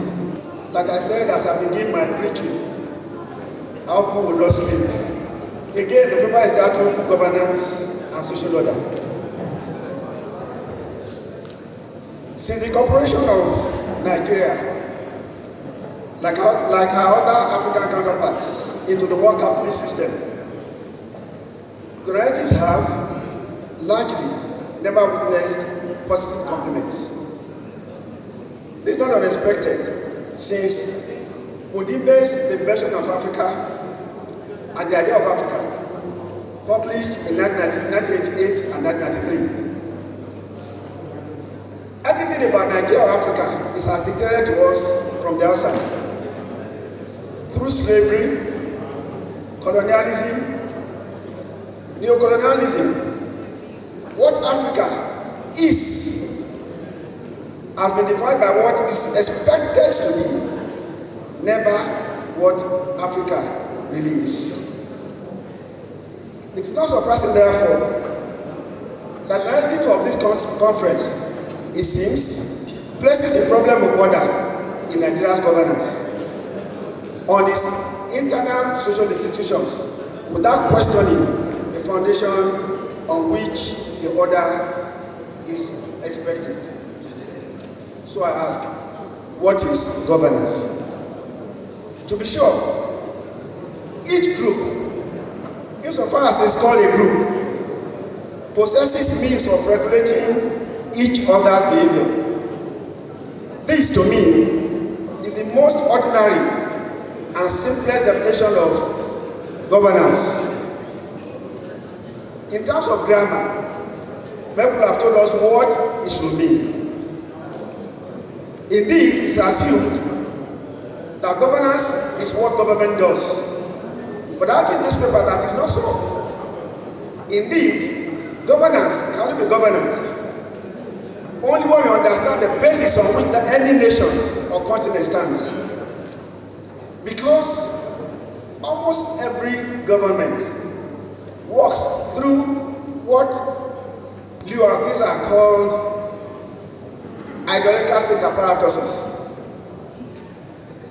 Like I said, as I begin my preaching, I hope people will not sleep. Again, the paper is titled Governance and Social Order. Since the incorporation of Nigeria, like our other African counterparts, into the world capitalist system, the relatives have largely never witnessed positive compliments. This is not unexpected, since Mudibe's The Invention of Africa and the Idea of Africa, published in 1988 and 1993. Everything about Nigeria or Africa is as dictated to us from the outside. Through slavery, colonialism, neocolonialism, what Africa is has been defined by what is expected to be, never what Africa really is. It's not surprising, therefore, that the narrative of this conference, it seems, places the problem of order in Nigeria's governance on its internal social institutions without questioning the foundation on which the order is expected. So I ask, what is governance? To be sure, each group, insofar as it's called a group, possesses means of regulating each other's behavior. This, to me, is the most ordinary and simplest definition of governance. In terms of grammar, people have told us what it should mean. Indeed, it is assumed that governance is what government does. But I argue in this paper that is not so. Indeed, governance can only be governance only when we understand the basis on which any nation or continent stands. Because almost every government works through what these are called ideological state apparatuses.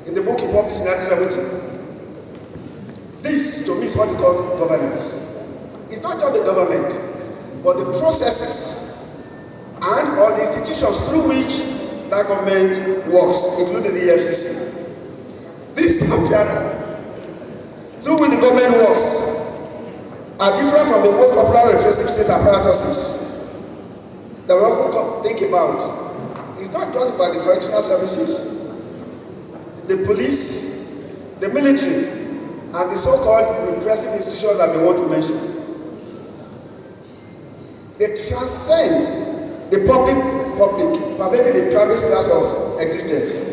In the book he published in 1970, this to me is what we call governance. It's not just the government, but the processes and or the institutions through which that government works, including the EFCC. These apparatus through which the government works are different from the most popular repressive state apparatuses that we often think about. It's not just about the correctional services, the police, the military, and the so-called repressive institutions that we want to mention. They transcend the public, pervading the private spheres of existence.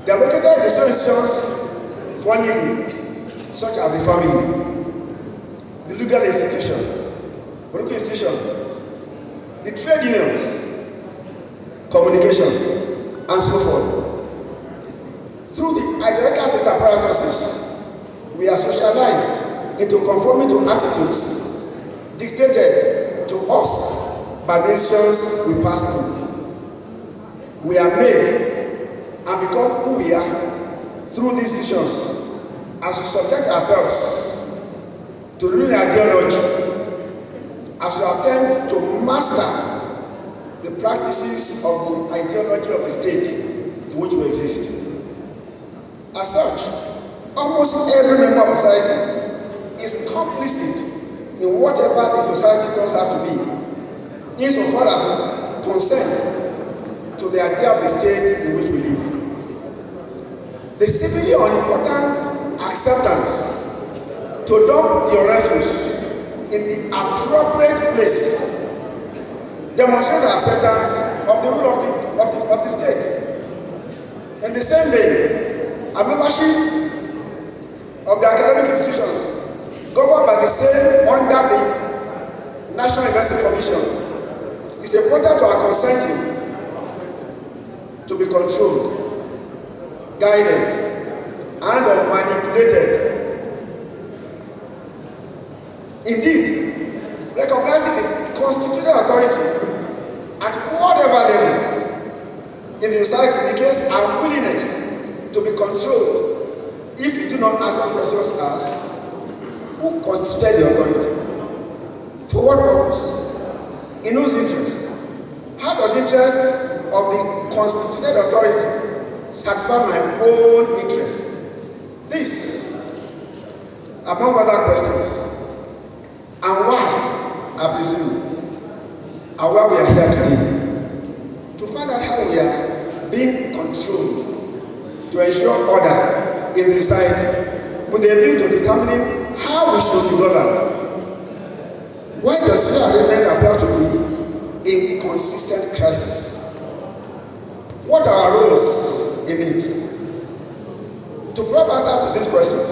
They are located in the social institutions, funnily, such as the family, the legal institution, political institution, the trade unions, communication, and so forth. Through the ideological state apparatuses, we are socialized into conforming to attitudes dictated to us by the institutions we pass through. We are made and become who we are through these institutions as we subject ourselves to the ruling ideology, as we attempt to master the practices of the ideology of the state in which we exist. As such, almost every member of society is complicit in whatever the society turns out to be, insofar as to consent to the idea of the state in which we live. The seemingly unimportant acceptance to dump your refuse in the appropriate place demonstrates acceptance of the rule of the state. In the same way, a membership of the academic institutions governed by the same under the National University Commission is a portal to our consenting to be controlled, guided, and or manipulated. Indeed, recognizing the constitutional authority at whatever level in the society indicates our willingness to be controlled if we do not ask us questions as who constituted the authority? For what purpose? In whose interest? How does the interest of the constituted authority satisfy my own interest? This, among other questions, and why, I presume, are why we are here today. To find out how we are being controlled to ensure order in the society with a view to determining how we should be governed. Why does social arrangement appear to be a consistent crisis? What are our roles in it? To provide answers to these questions,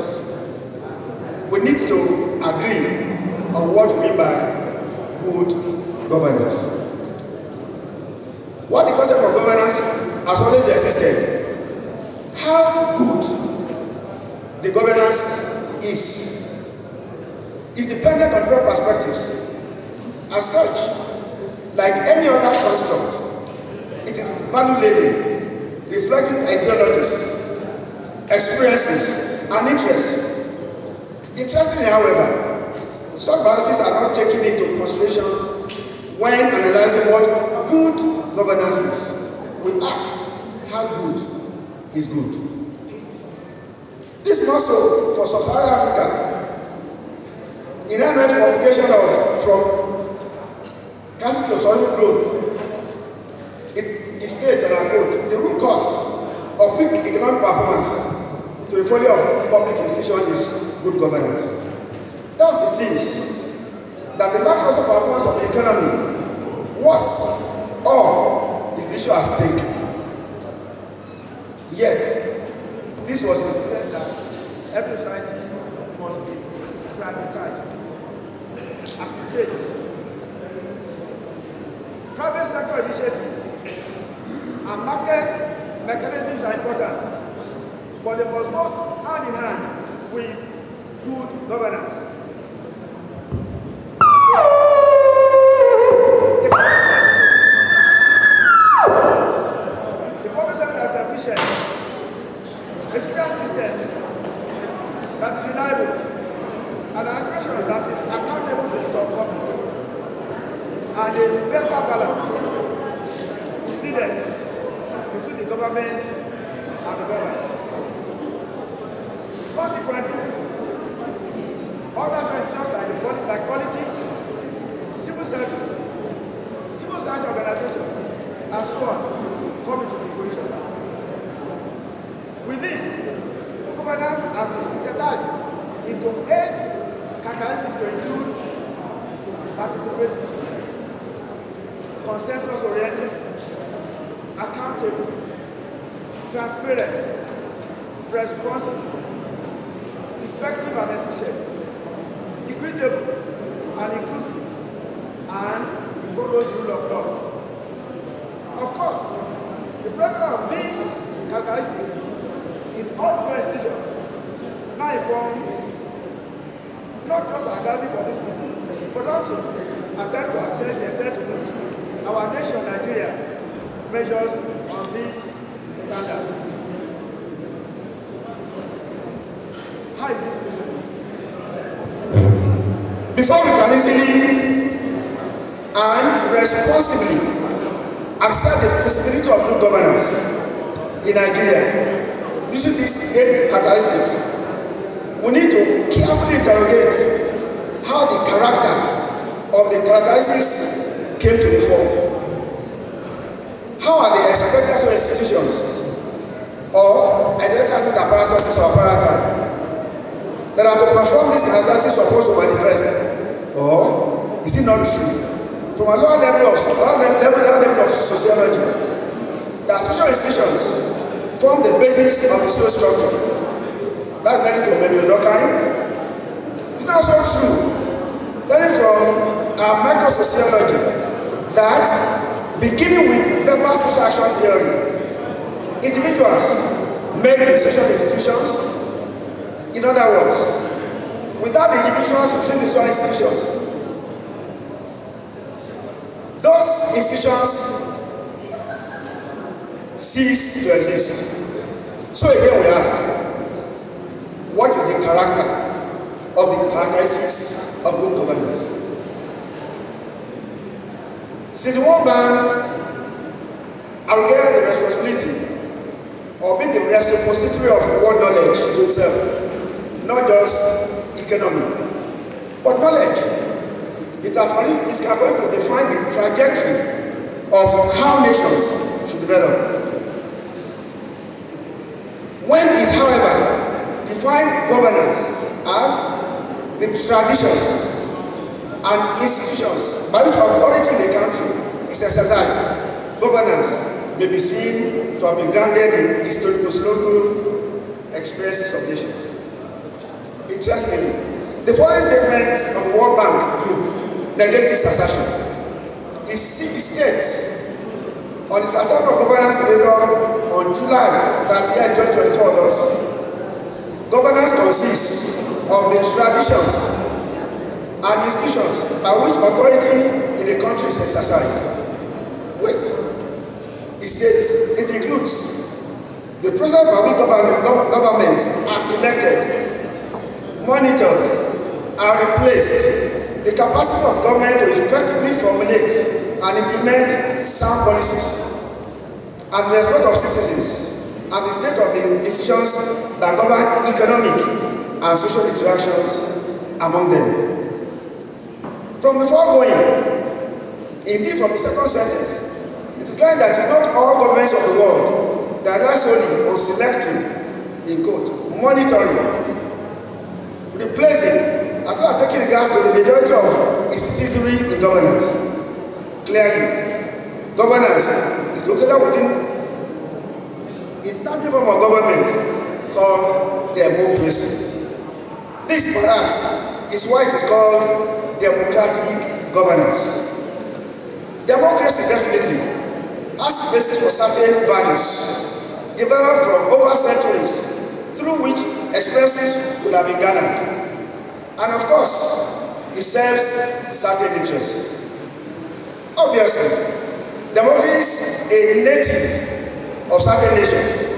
we need to agree on what we mean by good governance. What the concept of governance has always existed. How good the governance is dependent on As such, like any other construct, it is value-laden, reflecting ideologies, experiences, and interests. Interestingly, however, such biases are not taken into consideration when analyzing what good governance is. We ask, how good is good? This more so for Sub-Saharan Africa. In MF publication of From Cancer to Solid Growth, it states, and I quote, the root cause of weak economic performance to the failure of public institutions is good governance. Thus it is that the lackluster performance of the economy was or is the issue at stake. Yet, this was insisted that every society must be privatized. As it states, private sector initiative and market mechanisms are important, but they must go hand in hand with good governance. The public sector is efficient, a social system that is reliable, and an administration that is accountable to its public, and a better balance is needed between the government and the government. Consequently, other institutions like politics, civil service, civil society organizations, and so on come into the equation. With this, governance has been synthesized into 8 characteristics to include participatory, consensus-oriented, accountable, transparent, responsive, effective and efficient, equitable and inclusive, and it follows the rule of law. Of course, the presence of these characteristics in all four institutions now inform not just our gathering for this meeting, but also attempt to assess the extent to which our nation, Nigeria, measures on these standards. How is this possible? Before we can easily and responsibly accept the feasibility of good governance in Nigeria, using these 8 characteristics, we need to carefully interrogate how the character of the characteristics came to the fore. How are the expectations of institutions or educational apparatuses or apparatus that are to perform these characteristics supposed to manifest? Or is it not true? From a lower level of sociology, the social institutions form the basis of the social structure. That's learning from Emil Durkheim. It's not so true. Learning from our micro-sociology that, beginning with verbal social action theory, individuals make the social institutions. In other words, without the individuals within the social institutions, those institutions cease to exist. So again we ask, what is the character of the characteristics of good governance? Since the World Bank arrogated the responsibility or be the reciprocity of world knowledge to itself, not just economy, but knowledge. It is going to define the trajectory of how nations should develop. When it, however, defined governance as the traditions and institutions by which authority in the country is exercised, governance may be seen to have been grounded in historical experiences of nations. Interestingly, the following statements of the World Bank Group negates this assertion. It states on its assessment of governance delivered on July 30, 2024 thus, governance consists of the traditions and institutions by which authority in a country is exercised. Wait. It states it includes the present public governments are selected, monitored, and replaced the capacity of government to effectively formulate and implement sound policies and the respect of citizens and the state of the decisions that govern economic and social interactions among them. From the foregoing, indeed from the second sentence, it is clear that it is not all governments of the world that rely solely on selecting, in quote, monitoring, replacing, as well as taking regards to the majority of its citizenry in governance. Clearly, governance is located within a certain form of government called democracy. This, perhaps, is why it is called democratic governance. Democracy definitely has basis for certain values developed from over centuries through which experiences will have been garnered. And of course, it serves certain interests. Obviously, democracy is a native of certain nations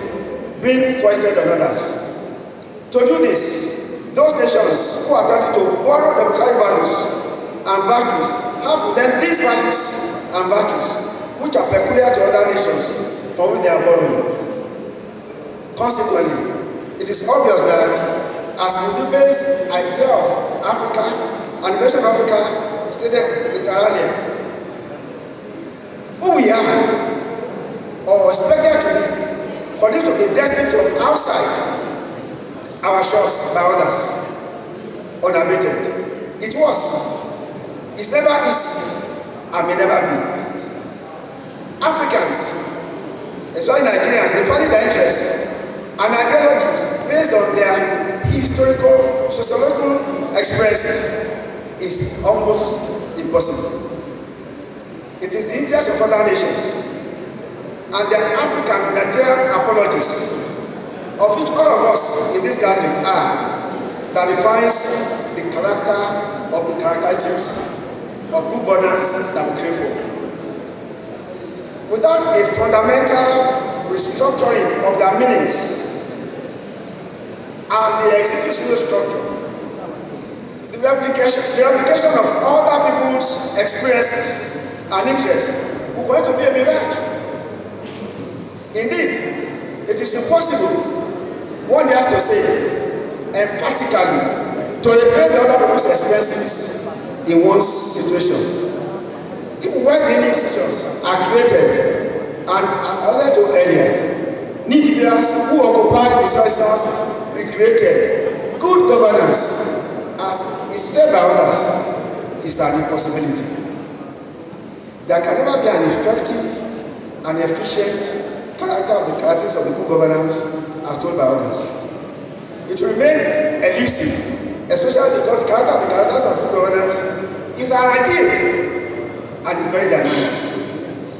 being foisted on others. To do this, those nations who are trying to borrow democratic values and virtues have to learn these values and virtues which are peculiar to other nations from which they are borrowing. Consequently, it is obvious that as Mudibe's idea of Africa and the nation of Africa stated earlier, who we are or expected to be for this to be destined from outside our shores by others, unabated. It was, it never is, and may never be. Africans, especially Nigerians, they find their interests and ideologies based on their historical, sociological experiences is almost impossible. It is the interest of other nations and their African and Nigerian apologies, of which all of us in this gathering are, that defines the character of the characteristics of good governance that we crave for. Without a fundamental restructuring of their meanings and the existing social structure, the replication of other people's experiences and interests will going to be a mirage. Indeed, it is impossible, one has to say, emphatically, to replace the other people's experiences in one's situation. Even when the institutions are created, and as I alluded to earlier, individuals who occupy the resources recreated, good governance, as is felt by others, is an impossibility. There can never be an effective and efficient character of the characteristics of the good governance as told by others. It will remain elusive, especially because the character of the characteristics of good governance is an ideal and is very dynamic.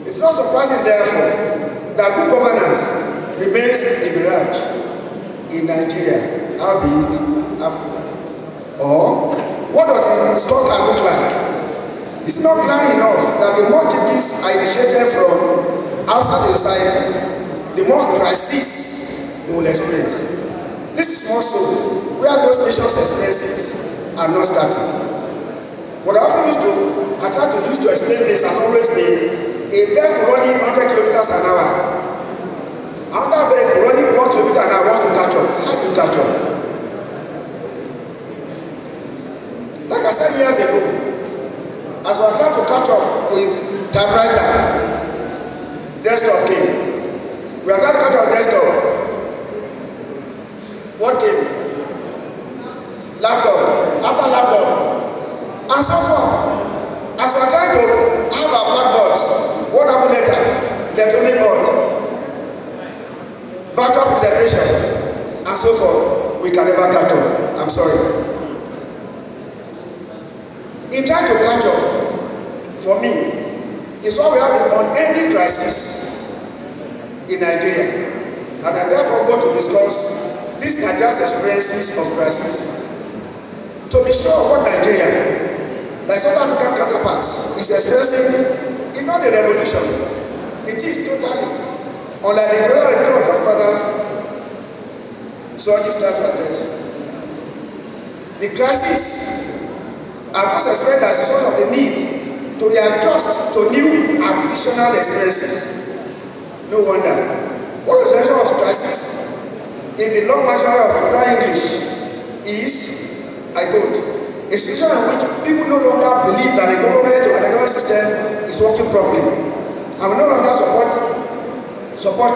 It's not surprising, therefore, that good governance remains a mirage in Nigeria, albeit Africa. Or, what does the scorecard look like? It's not clear enough that the more changes are initiated from outside the society, the more crises they will experience. This is more so where those nations' experiences are not static. What I often I try to use to explain this has always been a vehicle running 100 kilometers an hour. Another vehicle running 1 kilometer an hour wants to catch up. How do you catch up? Like I said years ago, as we are trying to catch up with typewriter, desktop came. We are trying to catch up desktop. What came? Laptop. After laptop. And so forth. As we are trying to have our blackboards, what happened later? Electronic board, virtual presentation, and so forth. We can never catch up. I'm sorry. In trying to catch up, for me, is why we have the unending crisis in Nigeria. And I therefore go to discuss these Nigeria's experiences of crisis. To be sure, what Nigeria like South African counterparts, is expressing, it's not a revolution. It is totally, unlike the global of forefathers, so I just start to address. The crisis are most expressed as a result of the need to readjust to new additional experiences. No wonder. What is the measure of crisis in the long manual of contemporary English is, I quote, a situation in which people no longer believe that the government or the government system is working properly and will no longer support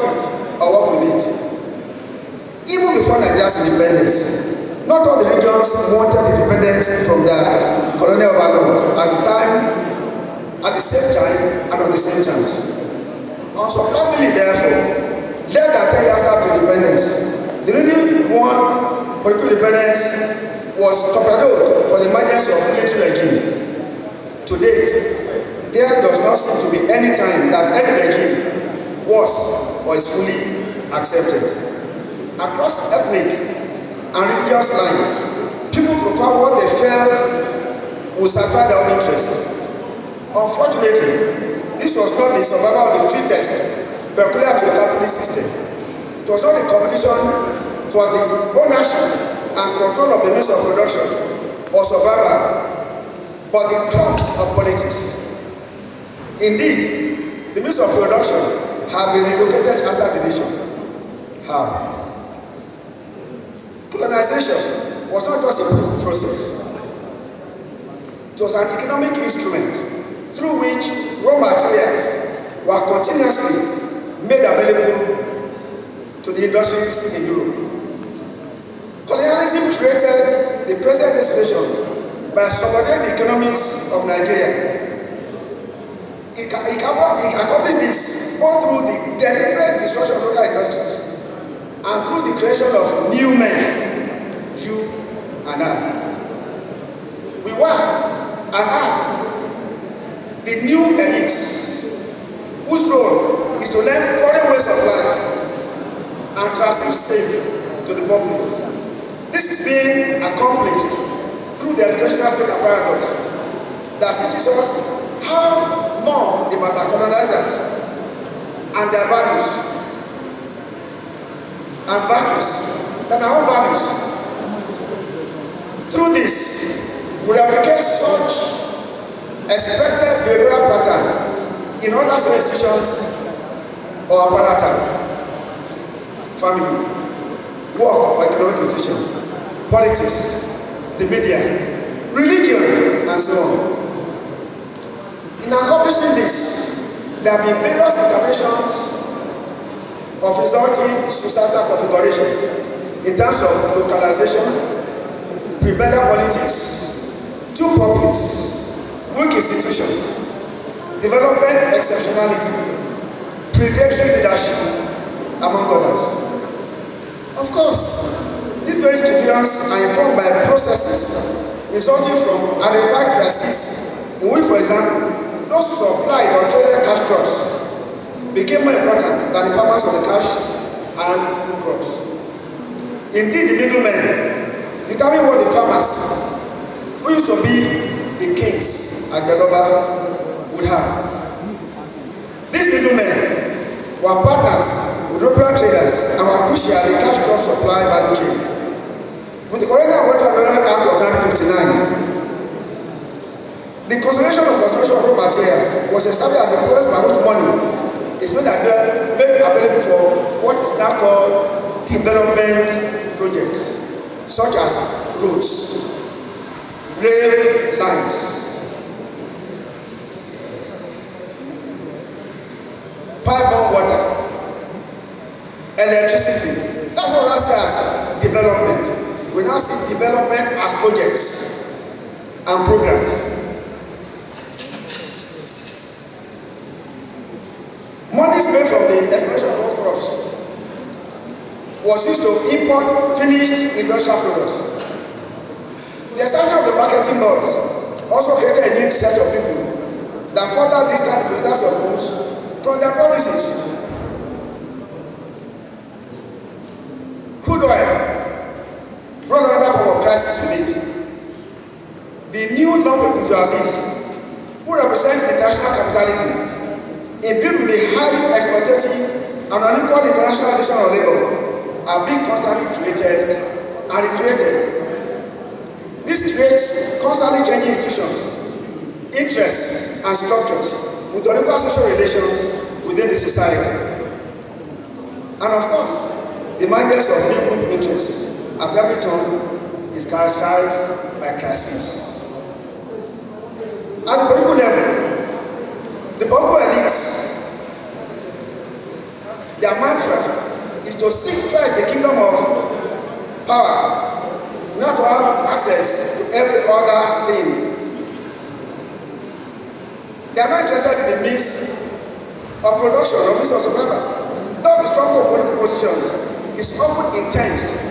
it or work with it. Even before Nigeria's independence, not all the regions wanted independence from their colonial overlord at the same time and on the same terms. Unsurprisingly, therefore, less than 10 years after independence, the newly won political independence was torpedoed for the emergence of military regime. To date, there does not seem to be any time that any regime was or is fully accepted. Across ethnic and religious lines, people prefer what they felt would satisfy their own interest. Unfortunately, this was not the survival of the fittest peculiar to the capitalist system. It was not a competition for the ownership and control of the means of production or survival, but the crumbs of politics. Indeed, the means of production have been relocated outside the nation. How? Colonization was not just a political process. It was an economic instrument through which raw materials were continuously made available to the industries in Europe. Colonialism created the present situation by subordinating the economies of Nigeria. It accomplished this both through the deliberate destruction of local industries and through the creation of new men, you and I. We were and are the new elites whose role is to learn foreign ways of life and transmit safely to the populace. This is being accomplished through the educational state apparatus that teaches us how more about our colonizers and their values and virtues than our own values. Through this, we replicate such expected behavioral pattern in other institutions or apparatus, family, work or economic institutions, politics, the media, religion, and so on. In accomplishing this, there have been various interventions of resulting societal configurations in terms of localization, prebendal politics, two publics, weak institutions, development exceptionality, predatory leadership, among others. Of course, these various criterions are informed by processes resulting from identified crises in which, for example, those who supplied or traded cash crops became more important than the farmers of the cash and food crops. Indeed, the middlemen determine what the farmers, who used to be the kings at Galoba, would have. These middlemen were partners with European traders and were crucial in the cash crop supply value chain. With the Colonial Welfare Act of 1959, the consolidation of consumption of raw materials was established as a process by which money is made available for what is now called development projects, such as roads, rail lines, pipe-borne water, electricity. That's what I say as development. We now see development as projects and programs. Money spent from the exploitation of raw crops was used to import finished industrial products. The establishment of the marketing boards also created a new set of people that further distanced the producers of goods from their policies. Crude oil brought another form of crisis with it. The new lump bourgeoisie and unequal international division of labor are being constantly created and recreated. This creates constantly changing institutions, interests, and structures with unequal social relations within the society. And of course, the emergence of new group interests at every turn is characterized by crises. At the political level, the political elites, their mantra is to seek first the kingdom of power, not to have access to every other thing. They are not interested in the means of production or means of survival. Thus, the struggle of political positions is often intense,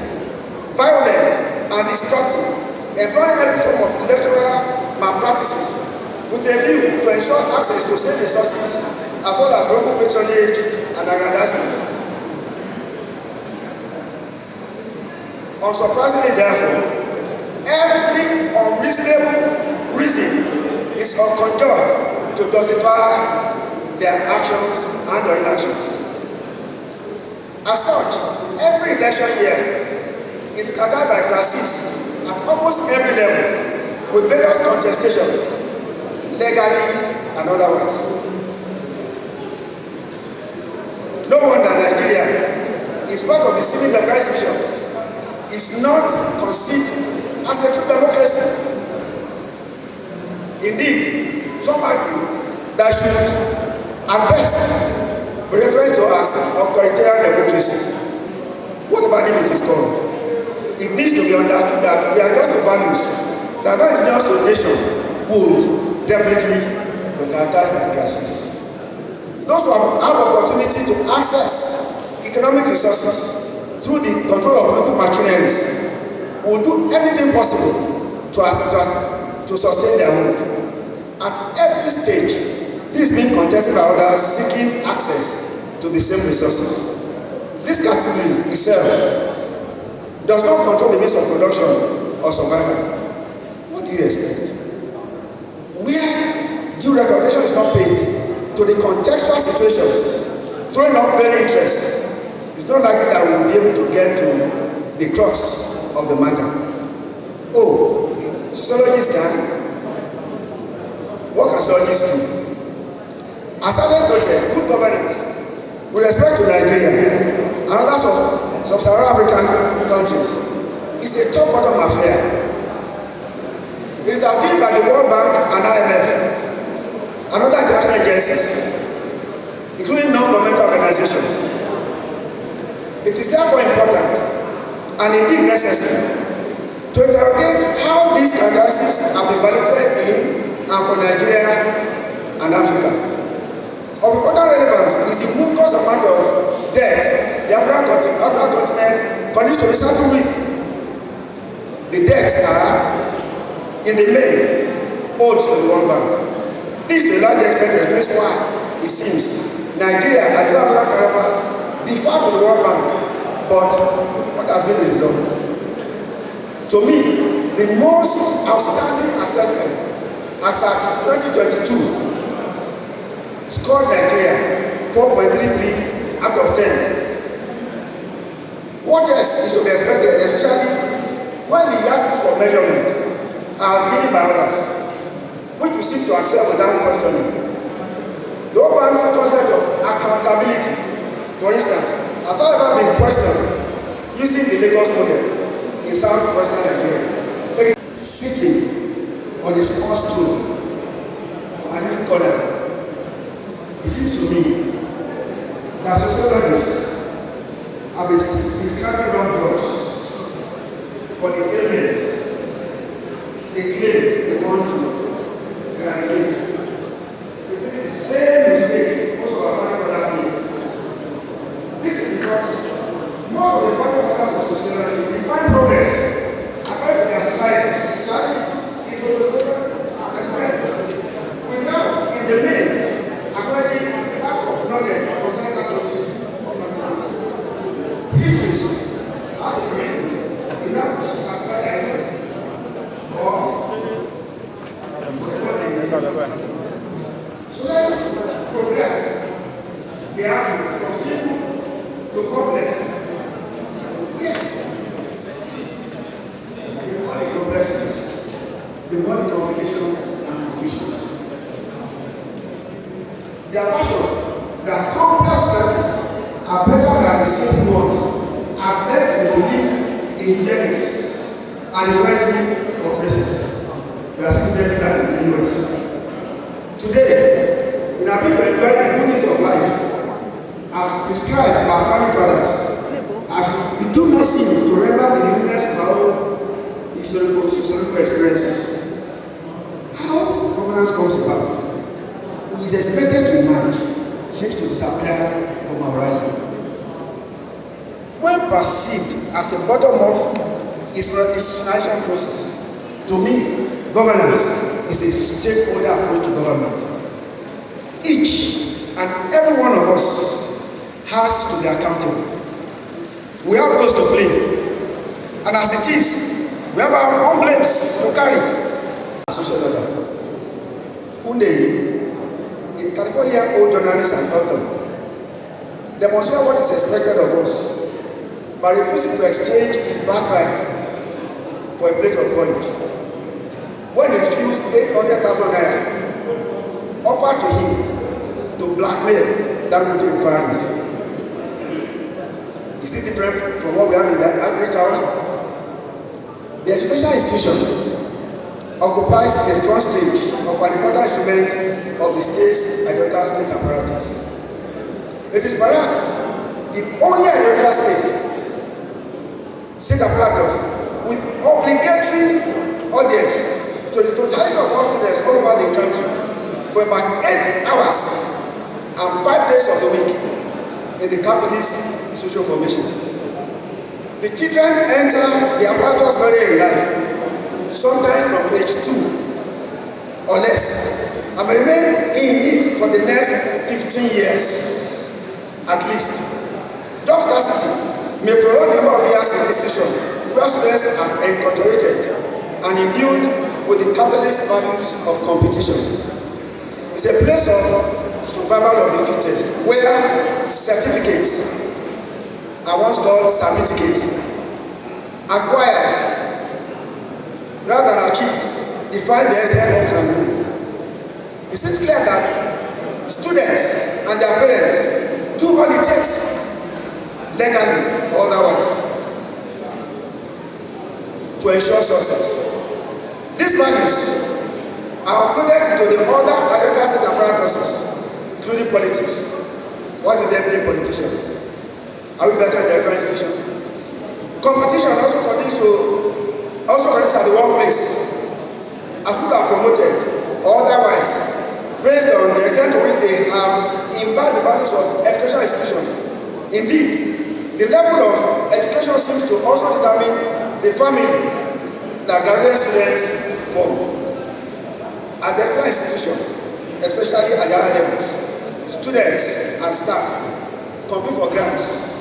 violent, and destructive, employing every form of electoral malpractices with a view to ensure access to state resources as well as local patronage and aggrandizement. Unsurprisingly, therefore, every unreasonable reason is conjured to justify their actions and their inactions. As such, every election year is scattered by crises at almost every level, with various contestations, legally and otherwise. No wonder Nigeria, in spite of the seeming liberalizations, is not considered as a true democracy. Indeed, some argue that should, at best, be referred to as authoritarian democracy. Whatever name it is called, it needs to be understood that we are just the values that are not indigenous to the nation would definitely be characterized by crisis. Those who have opportunity to access economic resources through the control of political machineries will do anything possible to sustain their own. At every stage, this is being contested by others seeking access to the same resources. This category itself does not control the means of production or survival. What do you expect? Where due recognition is not paid to the contextual situations throwing up very interest, it's not likely that we will be able to get to the crux of the matter. Oh, sociologists can? What can sociologists do? As I noted, good governance with respect to Nigeria and other sub-Saharan African countries is a top-bottom affair. It is agreed by the World Bank and IMF and other international agencies, including non-governmental organizations. It is therefore important and indeed necessary to interrogate how these characteristics have been validated in and for Nigeria and Africa. Of important relevance is the enormous amount of debt the African continent continues to be saddled with. The debts are, in the main, owed to the World Bank. This, to a large extent, explains why it seems Nigeria and the African counterparts differ from the World Bank. But what has been the result? To me, the most outstanding assessment as at 2022 scored Nigeria 4.33 out of 10. What else is to be expected, especially when the yardsticks for measurement are as given by others, which we seek to accept without questioning? The World Bank's concept of accountability, for instance, has however been questioned using the Lagos model in southwestern Nigeria. Sitting on a small stool and in corner, it seems to me that sociologists have been prescribing wrong drugs for the ailments they claim they want to eradicate. Repeating the same mistake most of our family brothers make. This is because most of the family brothers of society define progress according to their societies. Society is for the social expresses without, in the main, according lack of knowledge of societal processes of materials. Histories are to bring enough to satisfy their interests or societies progress. They are from simple to complex. Yes. The more the complexities, the more the complications and confusions. The assumption that complex societies are better than the simple ones has led to the belief in eugenics and the rising of races. We are still facing that in the US. Today, in our bid to enjoy the goodness of life, as prescribed by family fathers, as we do not seem to remember the uniqueness of our own historical experiences. How governance comes about, who is expected to emerge, seems to disappear from our horizon. When perceived as a bottom-up institutionalization process, to me, governance is a stakeholder approach to government. Each and every one of us has to be accountable. We have roles to play, and as it is, we have our own blames to carry. Social order. One day, a 34-year-old journalist and author demonstrated what is expected of us by refusing to exchange his birthright for a plate of porridge. When he refused 800,000 naira offered to him to blackmail Dangote refineries. Is it different from what we have in the Agri Tower? The educational institution occupies a front stage of an important instrument of the state's ideological state apparatus. It is perhaps the only ideological state apparatus with obligatory audience to the totality of all students all over the country for about 8 hours and 5 days of the week in the capitalist social formation. The children enter the apparatus very early in life, sometimes from age 2 or less, and may remain in it for the next 15 years at least. Job scarcity may prolong the number of years in the institution where students are enculturated and imbued with the capitalist values of competition. It's a place of survival of the fittest, where certificates are once called certificates, acquired rather than achieved, define the extent one can do. It seems clear that students and their parents do what it takes, legally or otherwise, to ensure success. These values are uploaded into the other ideological state apparatuses, including politics. What did they blame politicians? Are we better than the institution? Competition also continues at the workplace. As people are promoted or otherwise, based on the extent to which they have imbibed the values of educational institution. Indeed, the level of education seems to also determine the family that graduate students form. At the educational institution, especially at the higher levels, students and staff compete for grants,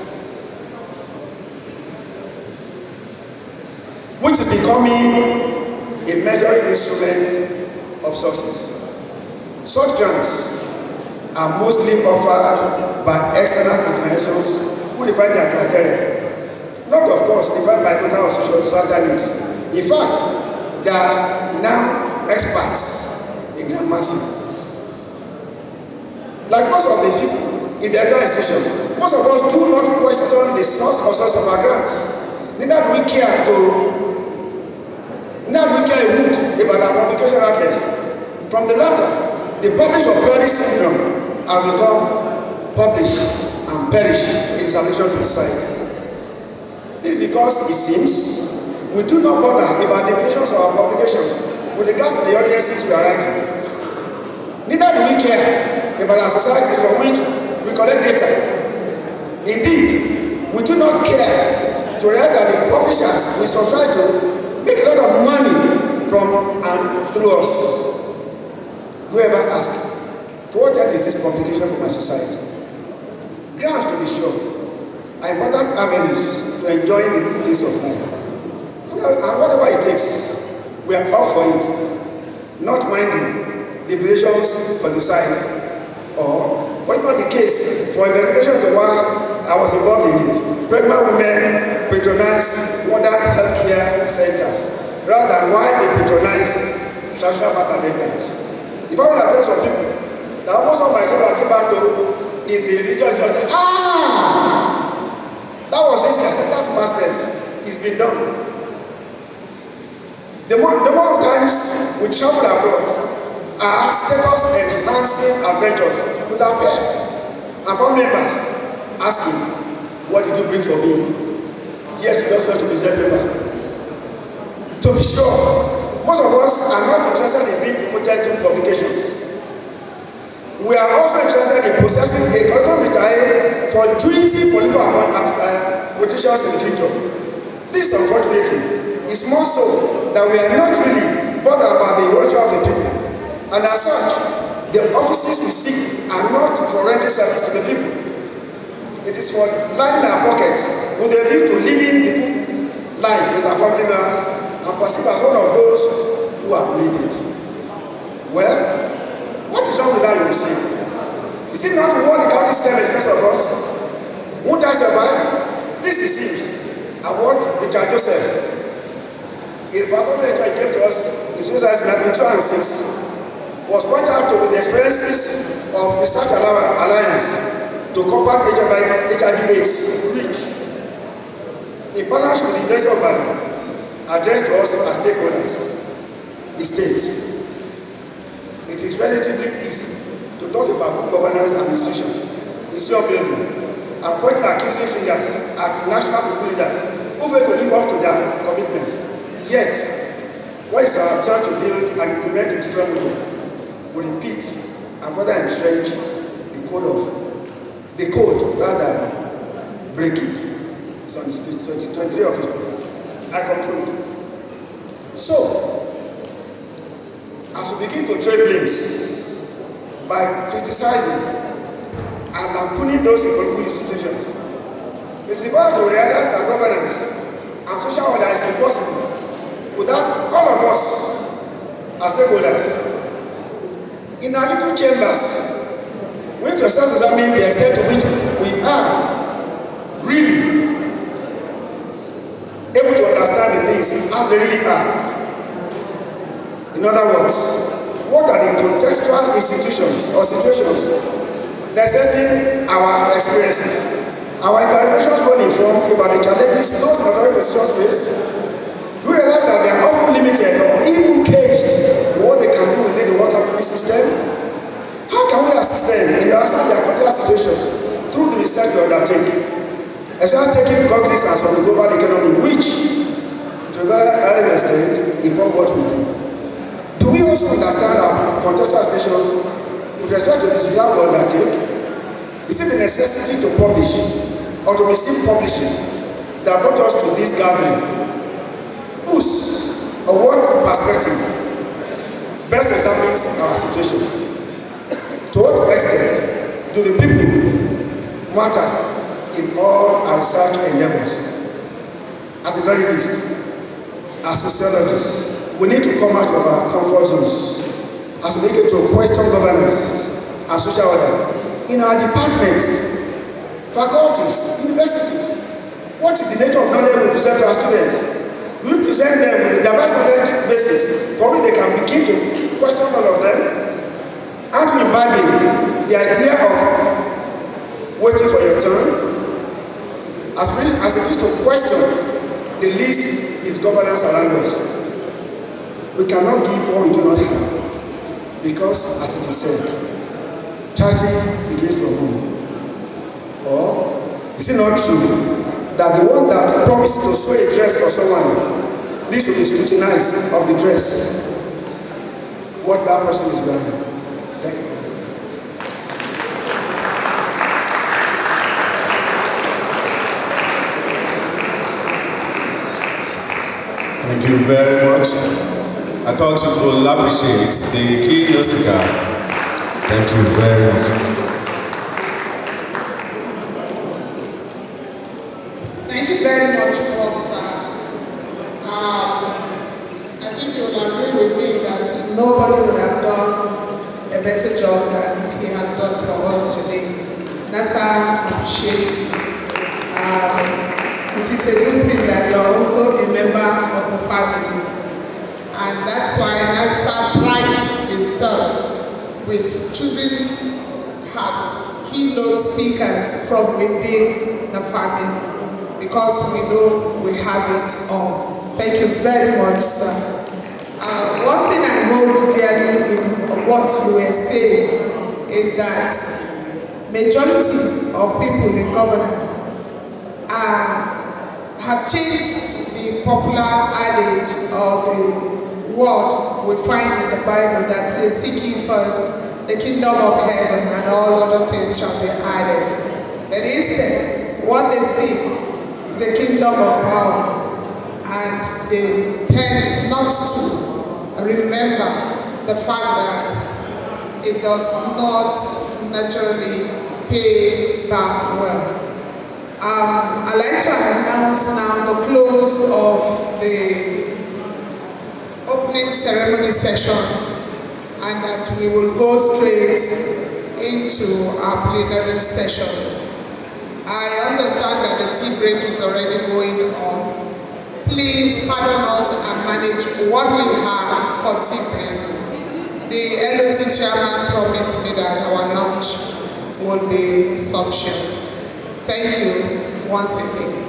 which is becoming a measuring instrument of success. Such grants are mostly offered by external organizations who define their criteria, not of course defined by local or social standards. In fact, they are now experts in grant massing. Like most of the people in the educational institution, most of us do not question the source of our grants. Neither do we care a hoot about our publication outlets. From the latter, the publish or perish syndrome has become publish and perish in its relation to the society. This is because it seems we do not bother about the implications of our publications with regard to the audiences we are writing. Neither do we care about our societies from which we collect data. Indeed, we do not care to realize that the publishers we subscribe to make a lot of money from and through us. Whoever asks, to what end is this publication for my society? Grants, to be sure, are important avenues to enjoying the good things of life. And whatever it takes, we are up for it, not minding the implications for the society. Or, what is not the case for investigation into why I was involved in pregnant women patronize modern healthcare centers rather than why they patronize traditional birth attendants. If I want to tell some people that almost all my children came back to in the religious church, that was risky. I said, that's masters. It's been done. The more of times we travel abroad, our status enhancing adventures with our peers and family members asking, what did you bring for me? Yes, you just want to present paper. To be sure, most of us are not interested in being promoted through publications. We are also interested in possessing a curriculum vitae for juicy political positions in the future. This, unfortunately, is more so that we are not really bothered about the welfare of the people. And as such, the offices we seek are not for rendering service to the people. It is for lining our pockets with a view to living the good life with our family members and perceived as one of those who have made it. Well, what is wrong with that, you will see? Is it not what the county system expects of us? Won't I survive? This it seems are what Richard Joseph, in the Bible letter he gave to us in 2006, was pointed out to with the experiences of Research Alliance to combat HIV/AIDS reach. In partnership with the University of Ibadan, addressed to us as stakeholders, it states, it is relatively easy to talk about good governance and institution building, and pointing accusing fingers at national people leaders who fail to live up to their commitments. Yet, when it's our turn to build and implement a different model, we repeat and further entrench the code rather than break it. It's on page 23 of his book. I conclude. So, as we begin to trade blames by criticizing and lampooning those economic institutions, it's important to realize that governance and social order is impossible without all of us as stakeholders. In our little chambers, we need to self-examine the extent to which we are really able to understand the things as they really are. In other words, what are the contextual institutions or situations necessitating our experiences? Our interventions well informed about the challenges those authority positions face. Do you realize that they are often limited or even caged in what they can do within the water of the system? How can we assist them in understanding their particular situations through the research we undertake? Especially taking cognizance of the global economy, which, to a very extent, inform what we do. Do we also understand our contextual situations with respect to the social we undertake? Is it the necessity to publish or to receive publishing that brought us to this gathering? Whose or what perspective best examines our situation? To what extent do the people matter in all our research endeavors? At the very least, as sociologists, we need to come out of our comfort zones as we begin to question governance and social order in our departments, faculties, universities. What is the nature of knowledge we present to our students? Do we present them with a diverse knowledge basis for which they can begin to question all of them? Aren't we imbibing the idea of waiting for your turn? As we used to question the least is governance around us. We cannot give what we do not have, because, as it is said, charity begins from home. Or is it not true that the one that promised to sew a dress for someone needs to be scrutinized of the dress, what that person is wearing? Thank you. Thank you very much. I thought we will appreciate the keynote speaker. Thank you very much. Thank you very much, Professor. I think you will agree with me that nobody would have done a better job than he has done for us today. NASA appreciates family. And that's why NASA prides itself with choosing as keynote speakers from within the family, because we know we have it all. Thank you very much, sir. One thing I hold dearly in what you were saying is that majority of people in governance have changed the popular adage or the word we find in the Bible that says, "Seek ye first the kingdom of heaven, and all other things shall be added." But instead, what they seek is the kingdom of power, and they tend not to remember the fact that it does not naturally pay back well. I'd like to announce now the close of the opening ceremony session, and that we will go straight into our plenary sessions. I understand that the tea break is already going on. Please pardon us and manage what we have for tea break. The LOC chairman promised me that our lunch will be sumptuous. Thank you once again,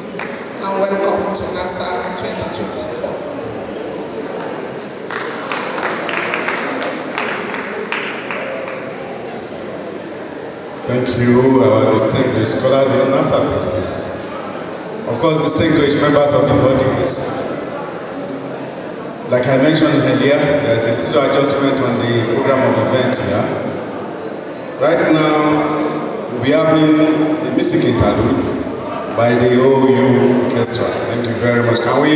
and welcome to NASA 2024. Thank you, our distinguished scholar, the NASA president. Of course, distinguished members of the audience. Like I mentioned earlier, there is a little adjustment on the program of event here. Right now, we'll be having the music interlude by the OU Orchestra. Thank you very much. Can we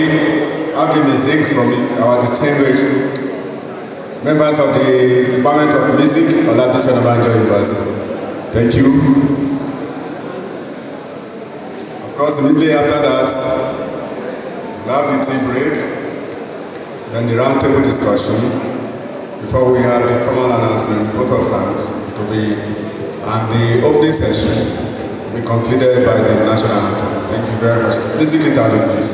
have the music from our distinguished members of the Department of Music, Olabisi Onabanjo University? Thank you. Of course, immediately after that, we'll have the tea break, then the roundtable discussion, before we have the formal announcement, vote of thanks to be, and the opening session will be concluded by the national anthem. Thank you very much. Music interlude, please.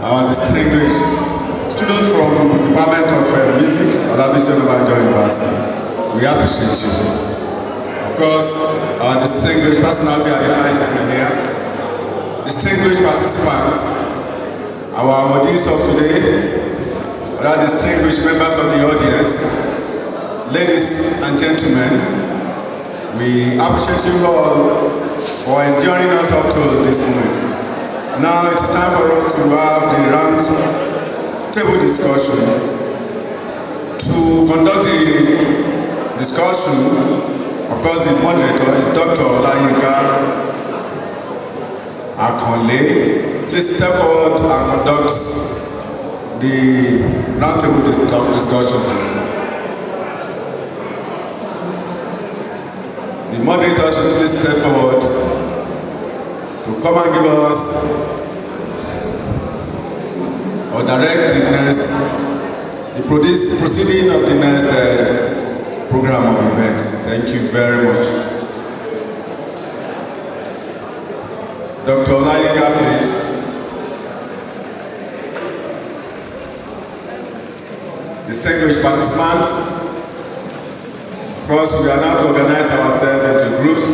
our distinguished student from the Department of Music, Olabisi Onabanjo University. We appreciate you. Of course, our distinguished personality at the high table here, distinguished participants, our awardees of today, other distinguished members of the audience, ladies and gentlemen, we appreciate you all for enduring us up to this moment. Now it is time for us to have the round table discussion. To conduct the discussion, of course, the moderator is Dr. Olayinka Akonle. Please step forward and conduct the roundtable discussion, please. The moderator should please step forward to come and give us or direct the proceeding of the next program of events. Thank you very much. Dr. Olayinka, please. Distinguished participants, of course, we are now to organize ourselves into groups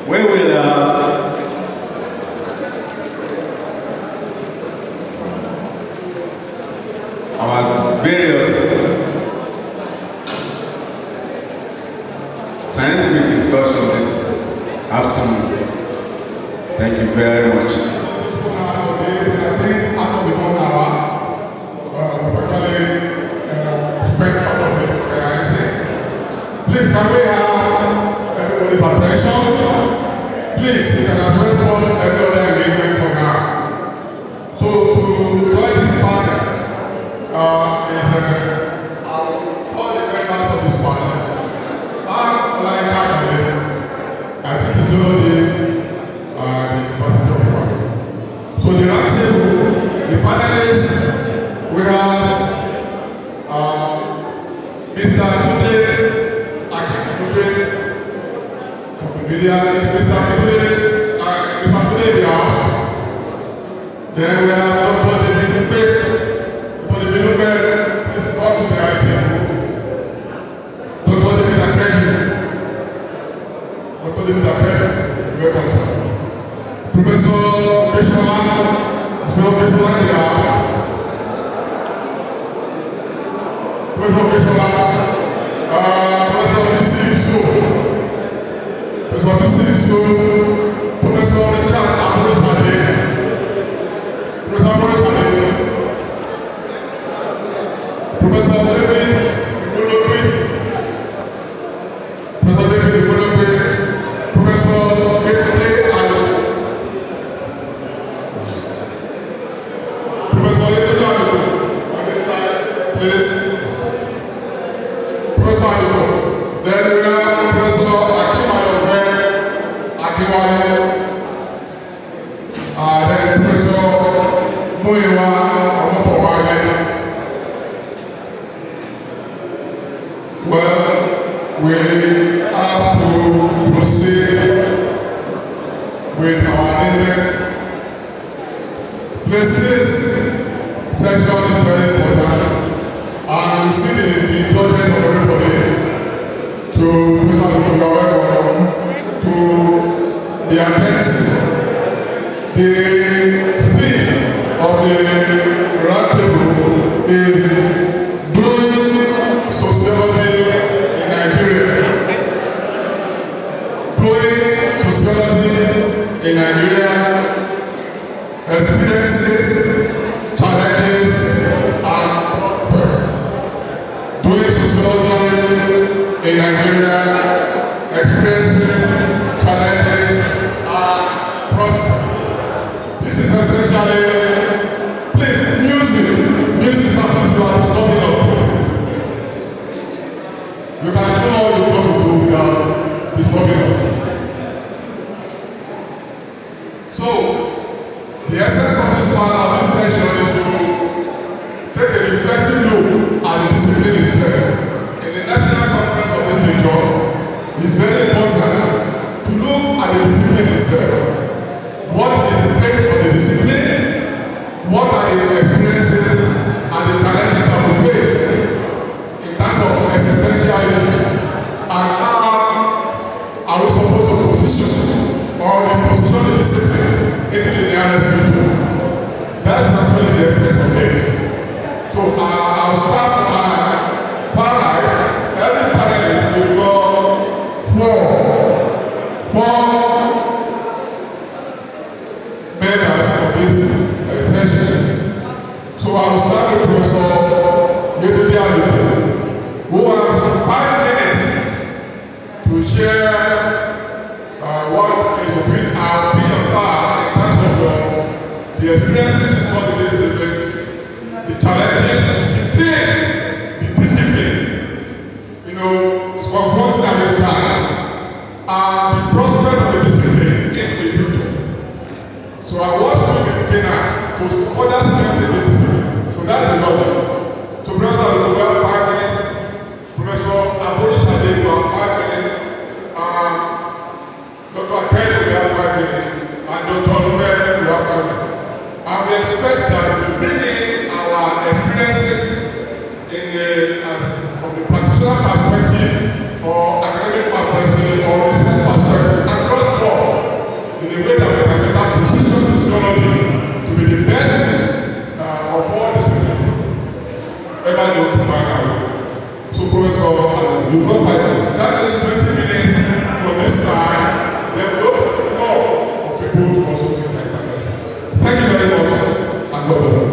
where we will have our various scientific discussion this afternoon. Thank you very much. Please, can we have everybody's attention? Please, you can address all every other engagement for now. So, to join this panel, all the members of this panel, I'm like I think it's only the University of Ibadan. So, the round table, the panelists, we have Mr. Tunde Media is Mr. Tunde in the house. Then we have Dr. David Beck. Dr. David Beck is up to the IT. Dr. David Akeni. Dr. David Akeni, welcome, sir. Professor Keshawa is in the house. Professor Keshawa, Professor Olabisi. Professor Richard Ago-Iwoye, Professor David Iwoye, Professor Ekele Alo, Professor Ekele Alo, on this side, please. Professor Alo, then we have Professor Well, we have to proceed with our meeting. Please, this session is very important, and you see the indulgence of everybody to be attentive. The theme of the roundtable is doing sociology in Nigeria. Doing sociology in Nigeria, experiences, challenges, and prospects. Doing sociology in Nigeria, experiences, challenges, and prospects. This is essentially, please, music is something you are disturbing of course. You can do all you want to do without disturbing us. So, the essence of this part of this session is to take a reflective look at the discipline itself. In the national conference of this nature, it's very important the experiences and the challenges that we face in terms of existential issues, and how are we supposed to position or reposition the discipline into the nearest future. That is actually the essence of it. So I'll start from my far right. Every panelist will go four members of this session. So I'll start with Professor Yetude, who has 5 minutes to share what his opinions are in terms of the experiences in what it is, the challenges, the things, the discipline, you know, it's confronting at this time, and the prospect of the discipline in the future. So I want to be looking at to further strengthen the discipline. So that's the logic. So Professor will have 5 minutes, Professor Ago-Iwoye will have 5 minutes, Dr. Kelly will have 5 minutes, and Dr. Olabisi will have 5 minutes. And we expect that we bring in our experiences in from the practitioner perspective, or academic perspective, or research perspective, across the board, in a way that we can better position sociology to be the best of all disciplines ever known to mankind. So, Professor, you've got 5 minutes. That is 20 minutes from this side. Then we open the floor for people to also take their questions. Thank you very much, and God bless.